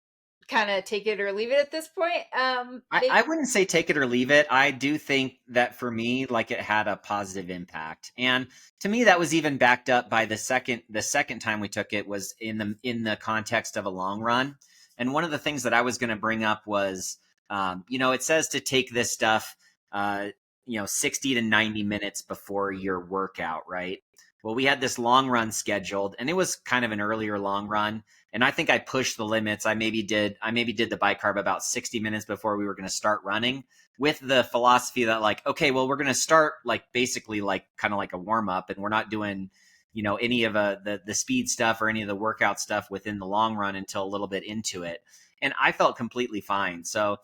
kind of take it or leave it at this point. I wouldn't say take it or leave it. I do think that for me, like, it had a positive impact, and to me, that was even backed up by the second time we took it was in the context of a long run. And one of the things that I was going to bring up was, it says to take this stuff, 60 to 90 minutes before your workout, right? Well, we had this long run scheduled, and it was kind of an earlier long run. And I think I pushed the limits. I maybe did the Bicarb about 60 minutes before we were going to start running, with the philosophy that, like, okay, well, we're going to start like basically like kind of like a warm up, and we're not doing, any of the speed stuff or any of the workout stuff within the long run until a little bit into it. And I felt completely fine. So,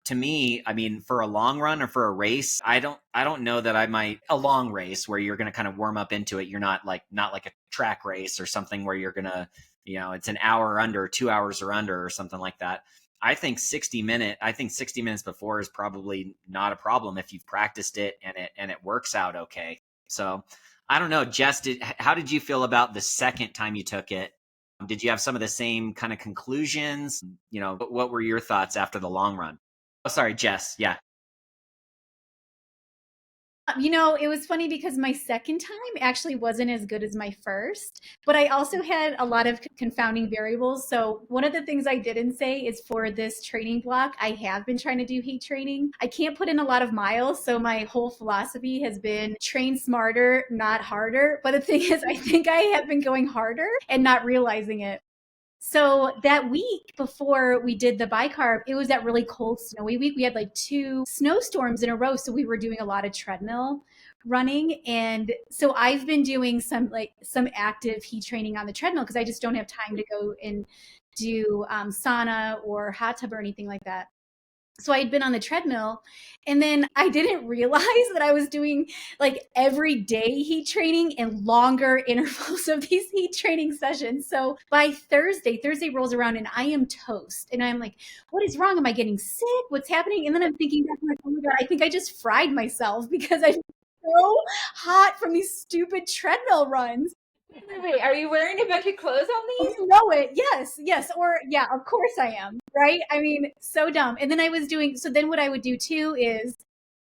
to me, I mean, for a long run or for a race, I don't know that I might, a long race where you're going to kind of warm up into it. You're not like a track race or something where you're going to, it's an hour under, 2 hours or under or something like that. I think 60 minutes before is probably not a problem if you've practiced it and it works out okay. So I don't know, Jess, how did you feel about the second time you took it? Did you have some of the same kind of conclusions? What were your thoughts after the long run? Oh, sorry, Jess. Yeah. It was funny because my second time actually wasn't as good as my first, but I also had a lot of confounding variables. So one of the things I didn't say is for this training block, I have been trying to do heat training. I can't put in a lot of miles, so my whole philosophy has been train smarter, not harder. But the thing is, I think I have been going harder and not realizing it. So that week before we did the Bicarb, it was that really cold, snowy week. We had like 2 snowstorms in a row. So we were doing a lot of treadmill running. And so I've been doing some active heat training on the treadmill because I just don't have time to go and do sauna or hot tub or anything like that. So I had been on the treadmill, and then I didn't realize that I was doing like everyday heat training and longer intervals of these heat training sessions. So by Thursday rolls around and I am toast. And I'm like, what is wrong? Am I getting sick? What's happening? And then I'm thinking back, like, oh my God, I think I just fried myself because I'm so hot from these stupid treadmill runs. Wait, are you wearing a bunch of clothes on these? You know it. Yes. Or yeah, of course I am. Right? I mean, so dumb. And then then what I would do too is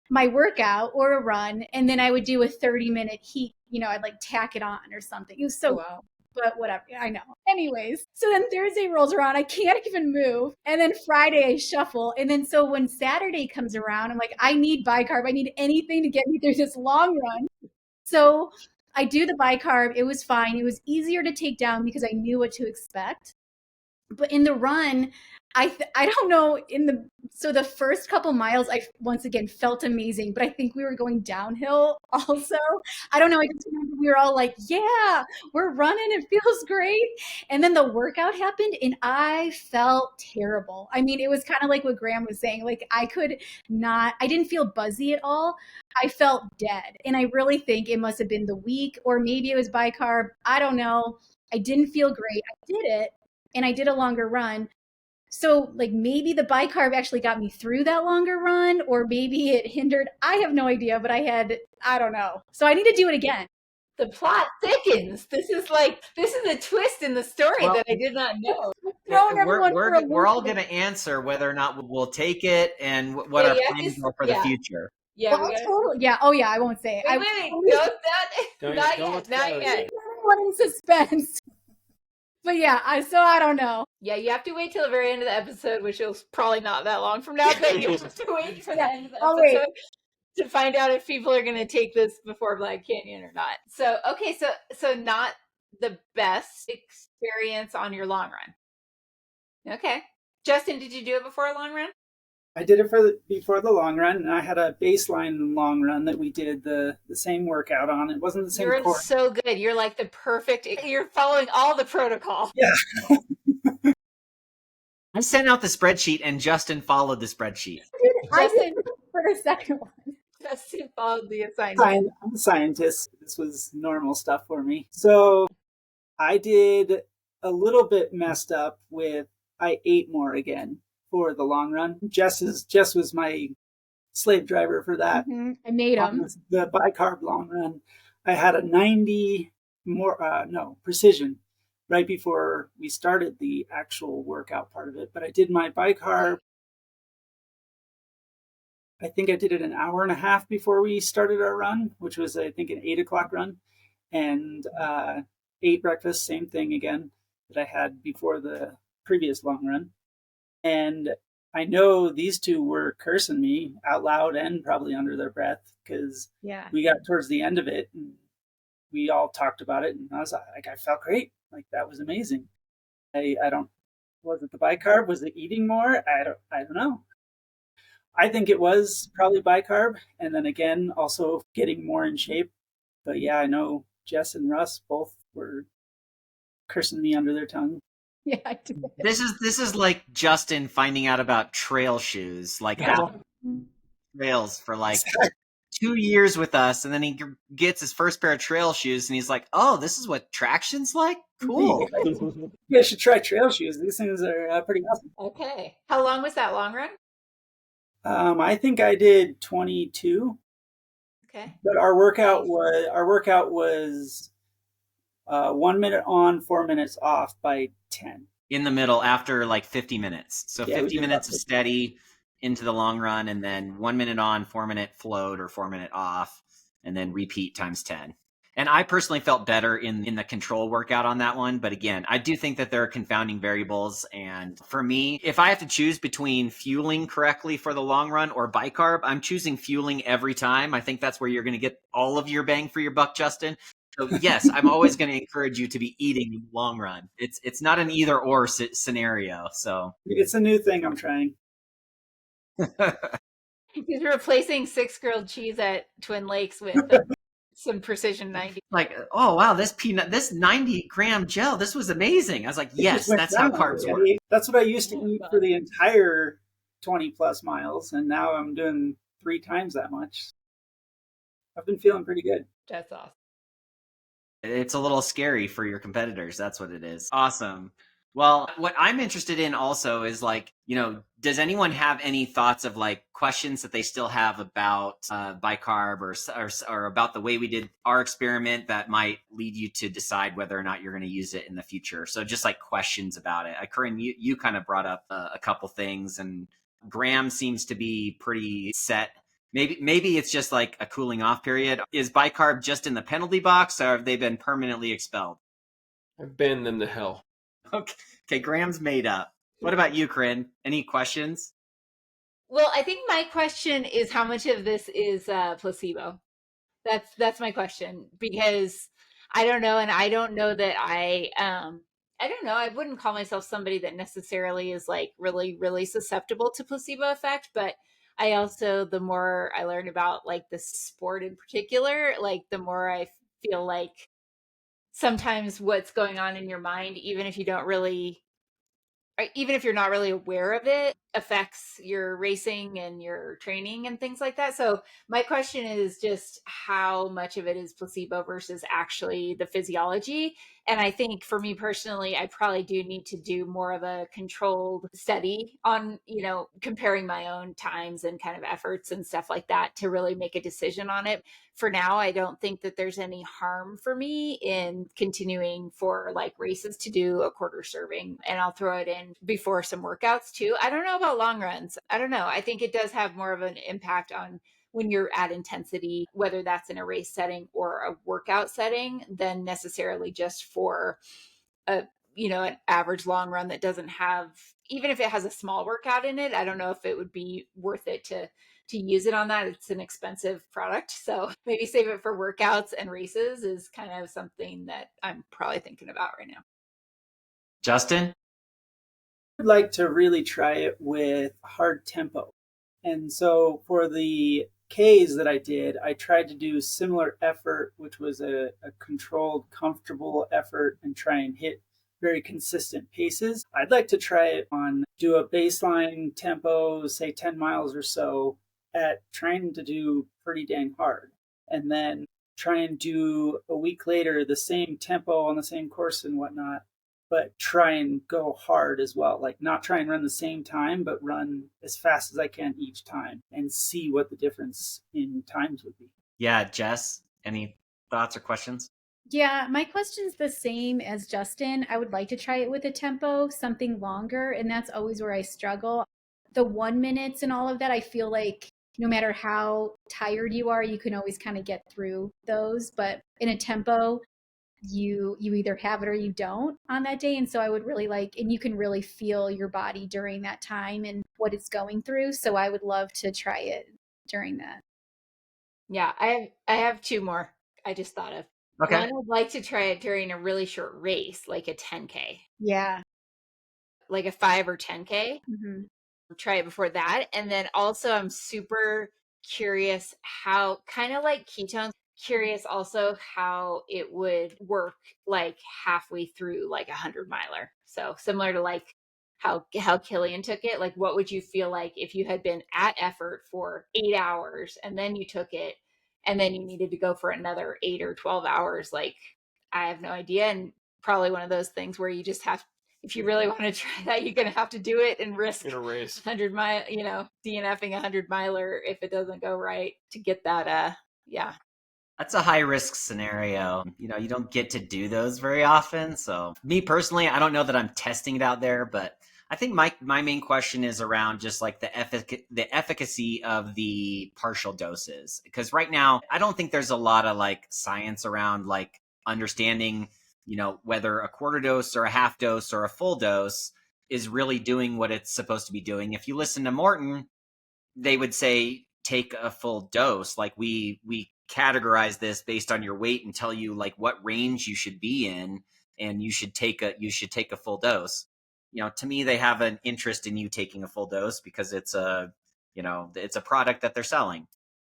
my workout or a run, and then I would do a 30-minute heat, I'd like tack it on or something. It was so, wow. But whatever, I know. Anyways, so then Thursday rolls around, I can't even move. And then Friday I shuffle. And then so when Saturday comes around, I'm like, I need Bicarb. I need anything to get me through this long run. So I do the Bicarb. It was fine. It was easier to take down because I knew what to expect. But in the run, I don't know, so the first couple miles, I once again felt amazing, but I think we were going downhill also. I don't know. I just remember we were all like, yeah, we're running. It feels great. And then the workout happened and I felt terrible. I mean, it was kind of like what Graham was saying. Like I didn't feel buzzy at all. I felt dead. And I really think it must have been the week, or maybe it was Bicarb. I don't know. I didn't feel great. I did it. And I did a longer run. So like maybe the Bicarb actually got me through that longer run, or maybe it hindered. I have no idea, but I don't know. So I need to do it again. The plot thickens. This is a twist in the story that I did not know. We're all going to answer whether or not we'll take it and what our plans are for the future. Yeah, totally. Yeah. Oh yeah, I won't say it. Wait, not yet. Everyone in suspense. But yeah, I don't know. Yeah, you have to wait till the very end of the episode, which is probably not that long from now, but you have to wait for the end of the episode to find out if people are going to take this before Black Canyon or not. So, okay, so not the best experience on your long run. Okay. Justin, did you do it before a long run? I did it before the long run, and I had a baseline long run that we did the same workout on. It wasn't the same course. You're so good. You're like you're following all the protocol. Yeah. I sent out the spreadsheet and Justin followed the spreadsheet. I did for the second one. Justin followed the assignment. I'm a scientist. This was normal stuff for me. So I did a little bit messed up with, I ate more again for the long run. Jess was my slave driver for that. Mm-hmm. I made him. The Bicarb long run. I had a 90 precision right before we started the actual workout part of it. But I did my Bicarb. I think I did it an hour and a half before we started our run, which was, I think, an 8 o'clock run, and ate breakfast, same thing again that I had before the previous long run. And I know these two were cursing me out loud and probably under their breath because we got towards the end of it and we all talked about it, and I was like, I felt great. Like, that was amazing. I don't, was it the bicarb? Was it eating more? I don't know. I think it was probably bicarb, and then again, also getting more in shape. But yeah, I know Jess and Russ both were cursing me under their tongue. Yeah, I did. This is like Justin finding out about trail shoes, like trails for like 2 years with us, and then he gets his first pair of trail shoes, and he's like, "Oh, this is what traction's like? Cool." You guys should try trail shoes. These things are pretty awesome. Okay. How long was that long run? I think I did 22. Okay. But our workout was 1 minute on, 4 minutes off by 10. In the middle after like 50 minutes. So Yeah, 50 minutes of steady into the long run, and then 1 minute on, 4 minute float or 4 minute off, and then repeat times 10. And I personally felt better in the control workout on that one. But again, I do think that there are confounding variables. And for me, if I have to choose between fueling correctly for the long run or bicarb, I'm choosing fueling every time. I think that's where you're going to get all of your bang for your buck, Justin. So yes, I'm always going to encourage you to be eating in the long run. It's not an either or scenario. So it's a new thing I'm trying. He's replacing 6 grilled cheese at Twin Lakes with some Precision 90. Like, oh wow, this 90-gram gel, this was amazing. I was like, yes, that's how carbs work. That's what I used to eat for the entire 20 plus miles, and now I'm doing 3 times that much. I've been feeling pretty good. That's awesome. It's a little scary for your competitors. That's what it is. Awesome. Well, what I'm interested in also is like, does anyone have any thoughts of like questions that they still have about bicarb or about the way we did our experiment that might lead you to decide whether or not you're going to use it in the future? So just like questions about it. Corinne, you kind of brought up a couple things, and Graham seems to be pretty set. Maybe it's just like a cooling off period. Is bicarb just in the penalty box, or have they been permanently expelled? I've banned them to hell. Okay, Graham's made up. What about you, Corinne? Any questions? Well, I think my question is how much of this is placebo? That's my question, because I don't know, and I don't know that I don't know. I wouldn't call myself somebody that necessarily is like really, really susceptible to placebo effect, but I also, the more I learn about like the sport in particular, like the more I feel like sometimes what's going on in your mind, even if you're not really aware of it, affects your racing and your training and things like that. So my question is just how much of it is placebo versus actually the physiology. And I think for me personally, I probably do need to do more of a controlled study on, comparing my own times and kind of efforts and stuff like that to really make a decision on it. For now, I don't think that there's any harm for me in continuing for like races to do a quarter serving, and I'll throw it in before some workouts too. I don't know about long runs. I don't know. I think it does have more of an impact on when you're at intensity, whether that's in a race setting or a workout setting, than necessarily just for an average long run that doesn't have, even if it has a small workout in it. I don't know if it would be worth it to use it on that. It's an expensive product. So maybe save it for workouts and races is kind of something that I'm probably thinking about right now. Justin? I'd like to really try it with hard tempo. And so for the Ks that I did, I tried to do similar effort, which was a controlled, comfortable effort, and try and hit very consistent paces. I'd like to try it do a baseline tempo, say 10 miles or so, at trying to do pretty dang hard. And then try and do a week later the same tempo on the same course and whatnot, but try and go hard as well. Like not try and run the same time, but run as fast as I can each time and see what the difference in times would be. Yeah, Jess, any thoughts or questions? Yeah, my question's the same as Justin. I would like to try it with a tempo, something longer, and that's always where I struggle. The 1 minutes and all of that, I feel like no matter how tired you are, you can always kind of get through those. But in a tempo, you either have it or you don't on that day. And so I would really like, and you can really feel your body during that time and what it's going through. So I would love to try it during that. Yeah, I have two more I just thought of. Okay. One, I'd like to try it during a really short race, like a 10K, Yeah. like a 5 or 10K. Hmm. Try it before that. And then also, I'm super curious how, kind of like ketones, curious also how it would work like halfway through like 100 miler. So similar to like how Killian took it. Like, what would you feel like if you had been at effort for 8 hours and then you took it and then you needed to go for another 8 or 12 hours? Like, I have no idea. And probably one of those things where you just have, if you really want to try that, you're going to have to do it and risk in a race. 100 mile, DNFing 100 miler if it doesn't go right to get that. Yeah. That's a high risk scenario. You don't get to do those very often. So, me personally, I don't know that I'm testing it out there, but I think my main question is around just like the efficacy of the partial doses. Because right now, I don't think there's a lot of like science around like understanding, whether a quarter dose or a half dose or a full dose is really doing what it's supposed to be doing. If you listen to Morton, they would say take a full dose. Like we categorize this based on your weight and tell you like what range you should be in, and you should take a full dose. To me, they have an interest in you taking a full dose because it's a product that they're selling.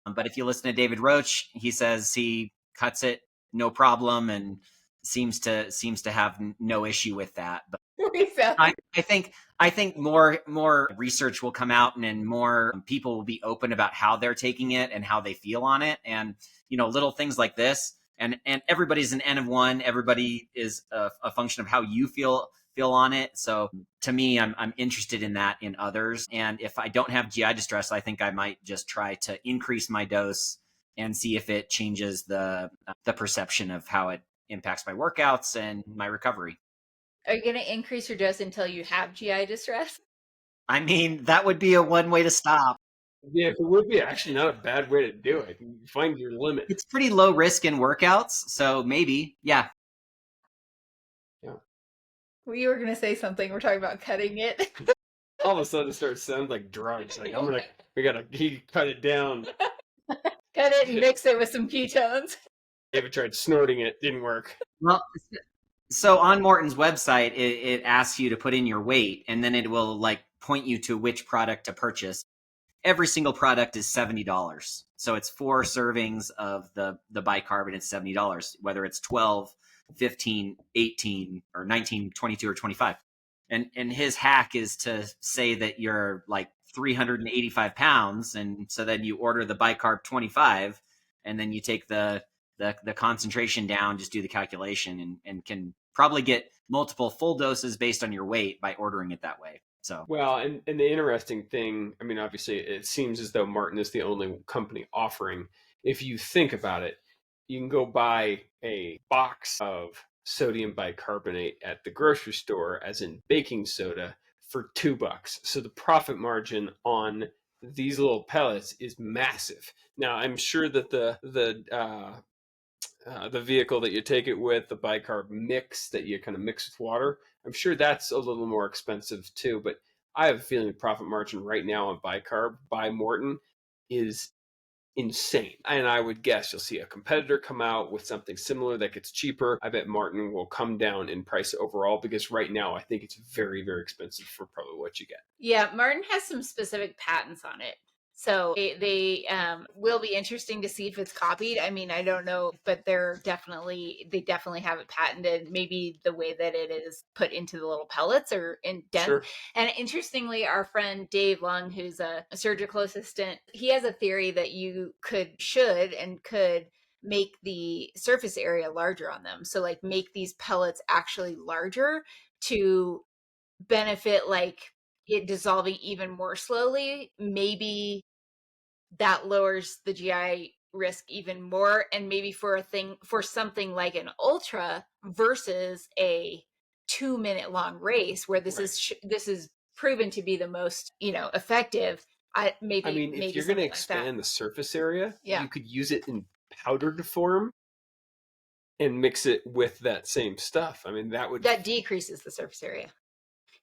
But if you listen to David Roach, he says he cuts it no problem and seems to have no issue with that. But I think more research will come out, and more people will be open about how they're taking it and how they feel on it, and little things like this. And everybody's an N of one. Everybody is a function of how you feel on it. So to me, I'm interested in that in others. And if I don't have GI distress, I think I might just try to increase my dose and see if it changes the perception of how it impacts my workouts and my recovery. Are you going to increase your dose until you have GI distress? I mean, that would be a one way to stop. Yeah, it would be actually not a bad way to do it. You find your limit. It's pretty low risk in workouts, so maybe, yeah. Yeah. Well, you were going to say something. We're talking about cutting it. All of a sudden, it starts sounding like drugs. Like he cut it down. Cut it and mix it with some ketones. David tried snorting it, didn't work. Well, so on Morton's website, it asks you to put in your weight, and then it will like point you to which product to purchase. Every single product is $70. So it's 4 servings of the bicarb, and it's $70, whether it's 12, 15, 18, or 19, 22, or 25. And his hack is to say that you're like 385 pounds, and so then you order the bicarb 25, and then you take the concentration down, just do the calculation, and can probably get multiple full doses based on your weight by ordering it that way. So, well, and the interesting thing, I mean, obviously, it seems as though Martin is the only company offering. If you think about it, you can go buy a box of sodium bicarbonate at the grocery store, as in baking soda, for $2. So the profit margin on these little pellets is massive. Now, I'm sure that the vehicle that you take it with, the bicarb mix that you kind of mix with water, I'm sure that's a little more expensive too. But I have a feeling the profit margin right now on bicarb by Morton is insane. And I would guess you'll see a competitor come out with something similar that gets cheaper. I bet Martin will come down in price overall, because right now I think it's very, very expensive for probably what you get. Yeah, Martin has some specific patents on it. So they will be interesting to see if it's copied. I mean, I don't know, but they definitely have it patented. Maybe the way that it is put into the little pellets or in dense. Sure. And interestingly, our friend Dave Lung, who's a surgical assistant, he has a theory that you could make the surface area larger on them. So like make these pellets actually larger to benefit like it dissolving even more slowly. Maybe that lowers the GI risk even more, and maybe for something like an ultra versus a 2-minute long race where this is proven to be the most effective. I mean, if you're going to expand the surface area, you could use it in powdered form and mix it with that same stuff. I mean, that decreases the surface area.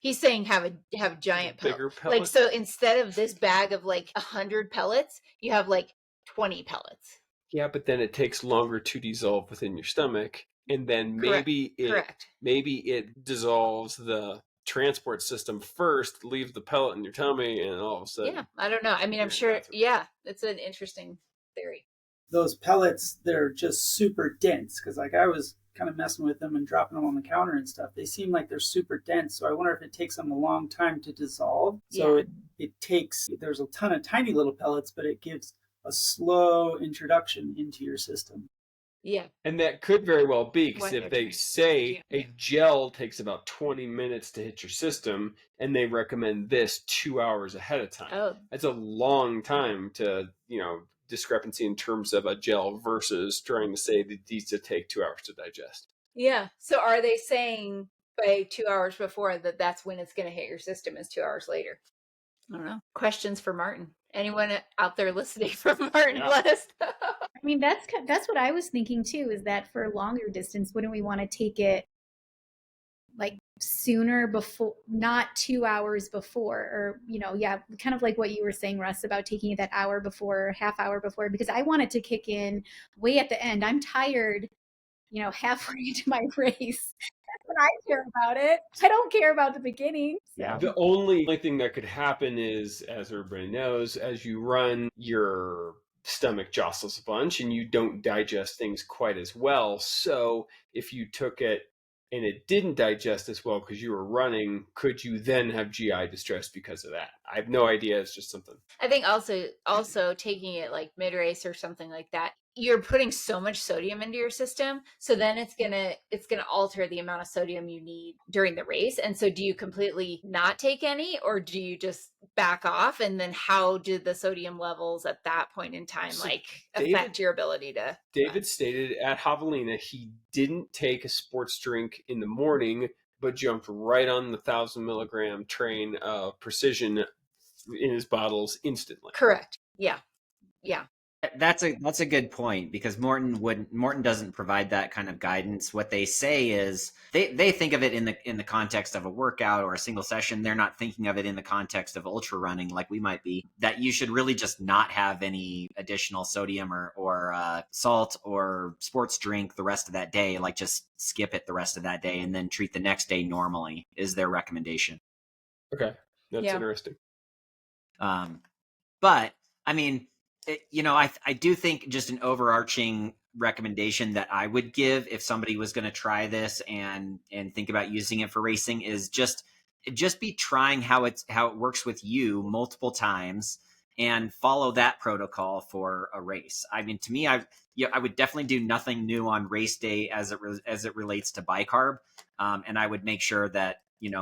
He's saying have giant bigger pellets. pellets. Like, so instead of this bag of like 100 pellets, you have like 20 pellets. Yeah, but then it takes longer to dissolve within your stomach, and then maybe it dissolves the transport system first, leave the pellet in your tummy, and all of a sudden. Yeah, I don't know. I mean, I'm sure. Yeah, it's an interesting theory. Those pellets, they're just super dense, because like I was kind of messing with them and dropping them on the counter and stuff. They seem like they're super dense, so I wonder if it takes them a long time to dissolve. So it takes, there's a ton of tiny little pellets, but it gives a slow introduction into your system. Yeah. And that could very well be, because if they say a gel takes about 20 minutes to hit your system, and they recommend this 2 hours ahead of time, that's a long time to, discrepancy in terms of a gel versus trying to say that these to take 2 hours to digest. Yeah. So are they saying by 2 hours before that's when it's going to hit your system, is 2 hours later? I don't know. Questions for Martin. Anyone out there listening from Martin, let us know. I mean, that's what I was thinking too, is that for longer distance, wouldn't we want to take it like sooner, before, not 2 hours before, or, kind of like what you were saying, Russ, about taking it that hour before, half hour before, because I want it to kick in way at the end. I'm tired, halfway into my race. That's what I care about it. I don't care about the beginning. So. Yeah. The only thing that could happen is, as everybody knows, as you run, your stomach jostles a bunch and you don't digest things quite as well. So if you took it and it didn't digest as well because you were running, could you then have GI distress because of that? I have no idea. It's just something. I think also taking it like mid-race or something like that, you're putting so much sodium into your system, so then it's gonna alter the amount of sodium you need during the race. And so do you completely not take any, or do you just back off? And then how do the sodium levels at that point in time affect your ability to David stated at Javelina he didn't take a sports drink in the morning, but jumped right on the 1,000 milligram train of precision in his bottles instantly. Correct. Yeah. That's a good point, because Morton doesn't provide that kind of guidance. What they say is they think of it in the context of a workout or a single session. They're not thinking of it in the context of ultra running like we might be. That you should really just not have any additional sodium or salt or sports drink the rest of that day. Like, just skip it the rest of that day and then treat the next day normally is their recommendation. Okay, that's interesting. But I mean, I do think just an overarching recommendation that I would give if somebody was going to try this and think about using it for racing is just be trying how it works with you multiple times and follow that protocol for a race. I mean, to me, I would definitely do nothing new on race day as it relates to bicarb, and I would make sure that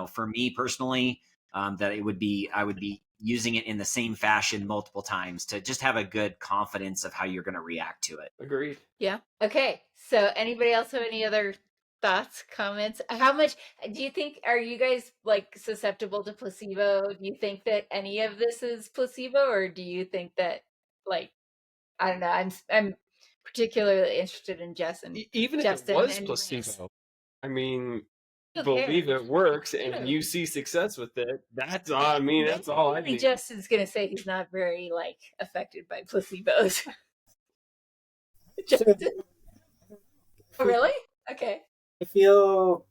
for me personally, that I would be using it in the same fashion multiple times to just have a good confidence of how you're going to react to it. Agreed. Yeah. Okay. So anybody else have any other thoughts, comments? How much do you think, are you guys like susceptible to placebo? Do you think that any of this is placebo, or do you think that, like, I don't know, I'm particularly interested in Justin. Even if it was placebo, I mean, believe it works and you see success with it, that's all. I mean, that's all I need. Justin's gonna say he's not very affected by placebos. Justin? Oh, really? Okay. I feel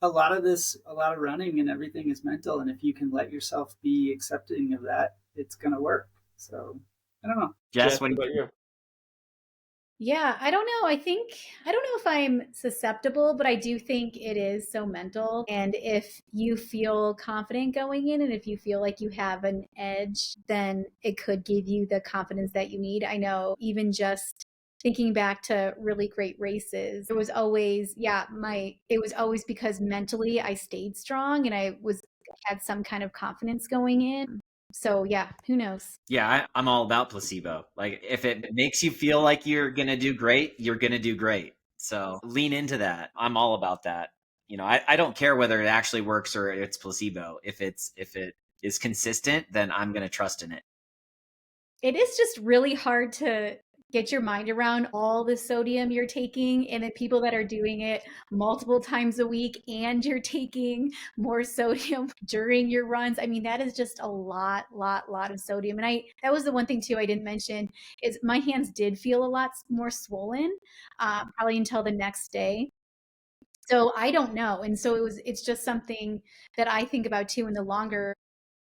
a lot of running and everything is mental, and if you can let yourself be accepting of that, it's gonna work. So I don't know. Jess, what about you? Yeah, I don't know. I don't know if I'm susceptible, but I do think it is so mental. And if you feel confident going in, and if you feel like you have an edge, then it could give you the confidence that you need. I know, even just thinking back to really great races, it was always because mentally I stayed strong and I had some kind of confidence going in. So yeah, who knows? Yeah, I'm all about placebo. Like, if it makes you feel like you're gonna do great, you're gonna do great. So lean into that. I'm all about that. I don't care whether it actually works or it's placebo. If it is consistent, then I'm gonna trust in it. It is just really hard to get your mind around all the sodium you're taking and the people that are doing it multiple times a week and you're taking more sodium during your runs. I mean, that is just a lot of sodium. And that was the one thing too I didn't mention is my hands did feel a lot more swollen, probably until the next day. So I don't know. And so it's just something that I think about too in the longer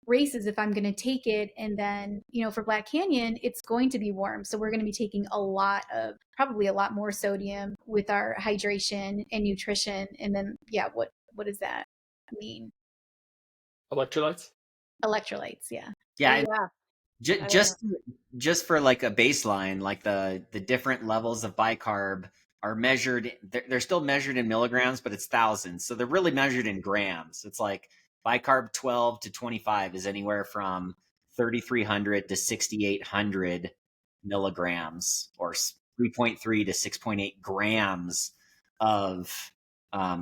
races if I'm going to take it. And then, for Black Canyon, it's going to be warm. So we're going to be taking probably a lot more sodium with our hydration and nutrition. And then, yeah, what does that mean? Electrolytes? Electrolytes. Yeah. Yeah. Yeah. Just for like a baseline, like the different levels of bicarb are measured. They're still measured in milligrams, but it's thousands. So they're really measured in grams. It's like bicarb 12 to 25 is anywhere from 3,300 to 6,800 milligrams, or 3.3 to 6.8 grams of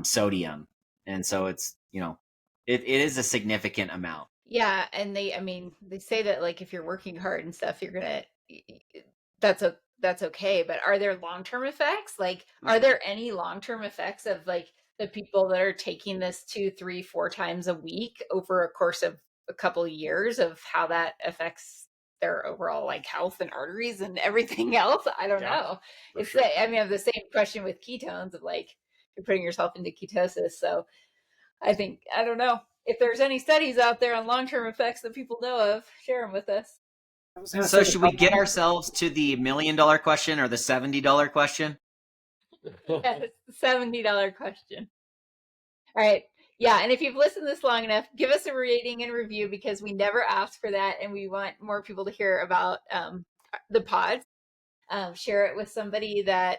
sodium. And so it's, it is a significant amount. Yeah, and they say that like if you're working hard and stuff, you're gonna that's okay. But are there long-term effects? Like, are there any long-term effects of like the people that are taking this 2, 3, 4 times a week over a course of a couple of years, of how that affects their overall like health and arteries and everything else? I don't know. It's sure. I have the same question with ketones of like you're putting yourself into ketosis. So I don't know. If there's any studies out there on long-term effects that people know of, share them with us. So should we get ourselves to the $1 million question or the $70 question? Yes, $70 question. All right. Yeah, and if you've listened this long enough, give us a rating and review, because we never asked for that, and we want more people to hear about the pods. Share it with somebody that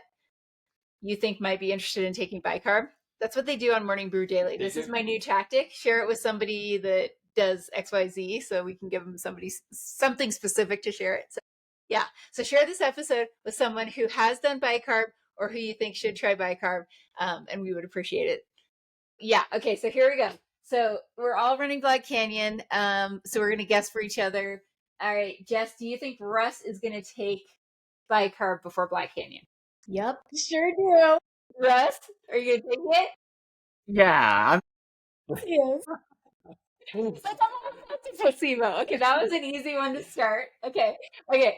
you think might be interested in taking bicarb. That's what they do on Morning Brew Daily. This is my new tactic. Share it with somebody that does XYZ, so we can give them something specific to share it. So, yeah. So share this episode with someone who has done bicarb or who you think should try bicarb, and we would appreciate it. Yeah. Okay. So here we go. So we're all running Black Canyon. So we're going to guess for each other. All right. Jess, do you think Russ is going to take bicarb before Black Canyon? Yep. Sure do. Russ, are you going to take it? Yeah. Yes. Placebo. Okay, that was an easy one to start. Okay.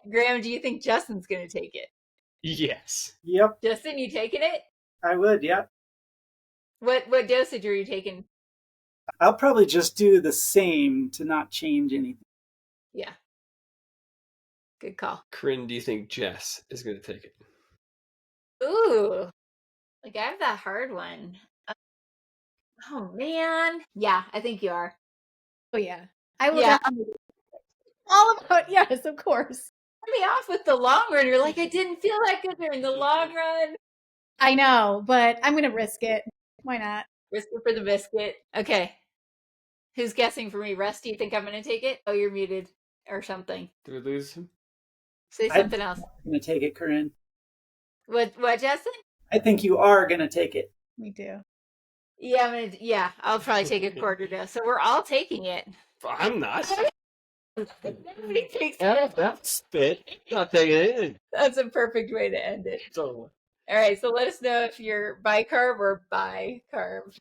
Graham, do you think Justin's going to take it? Yes. Yep, Justin, you taking it? I would. Yep. What dosage are you taking? I'll probably just do the same to not change anything. Yeah. Good call. Corinne, do you think Jess is going to take it? Ooh. Like, I have that hard one. Oh, man. Yeah, I think you are. Oh yeah. I will Yeah. definitely. All about, yes, of course. Me off with the long run. You're like, I didn't feel that good during the long run. I know, but I'm going to risk it. Why not? Risk it for the biscuit. Okay. Who's guessing for me? Russ, do you think I'm going to take it? Oh, you're muted or something. Did we lose him? Say something else. I'm going to take it, Corinne. What, Justin? I think you are going to take it. Me too. Yeah, I'll probably take a quarter dose. So we're all taking it. I'm not. Nobody takes That's spit. Not taking anything. That's a perfect way to end it. Totally. All right, so let us know if you're bicarb or bicarb.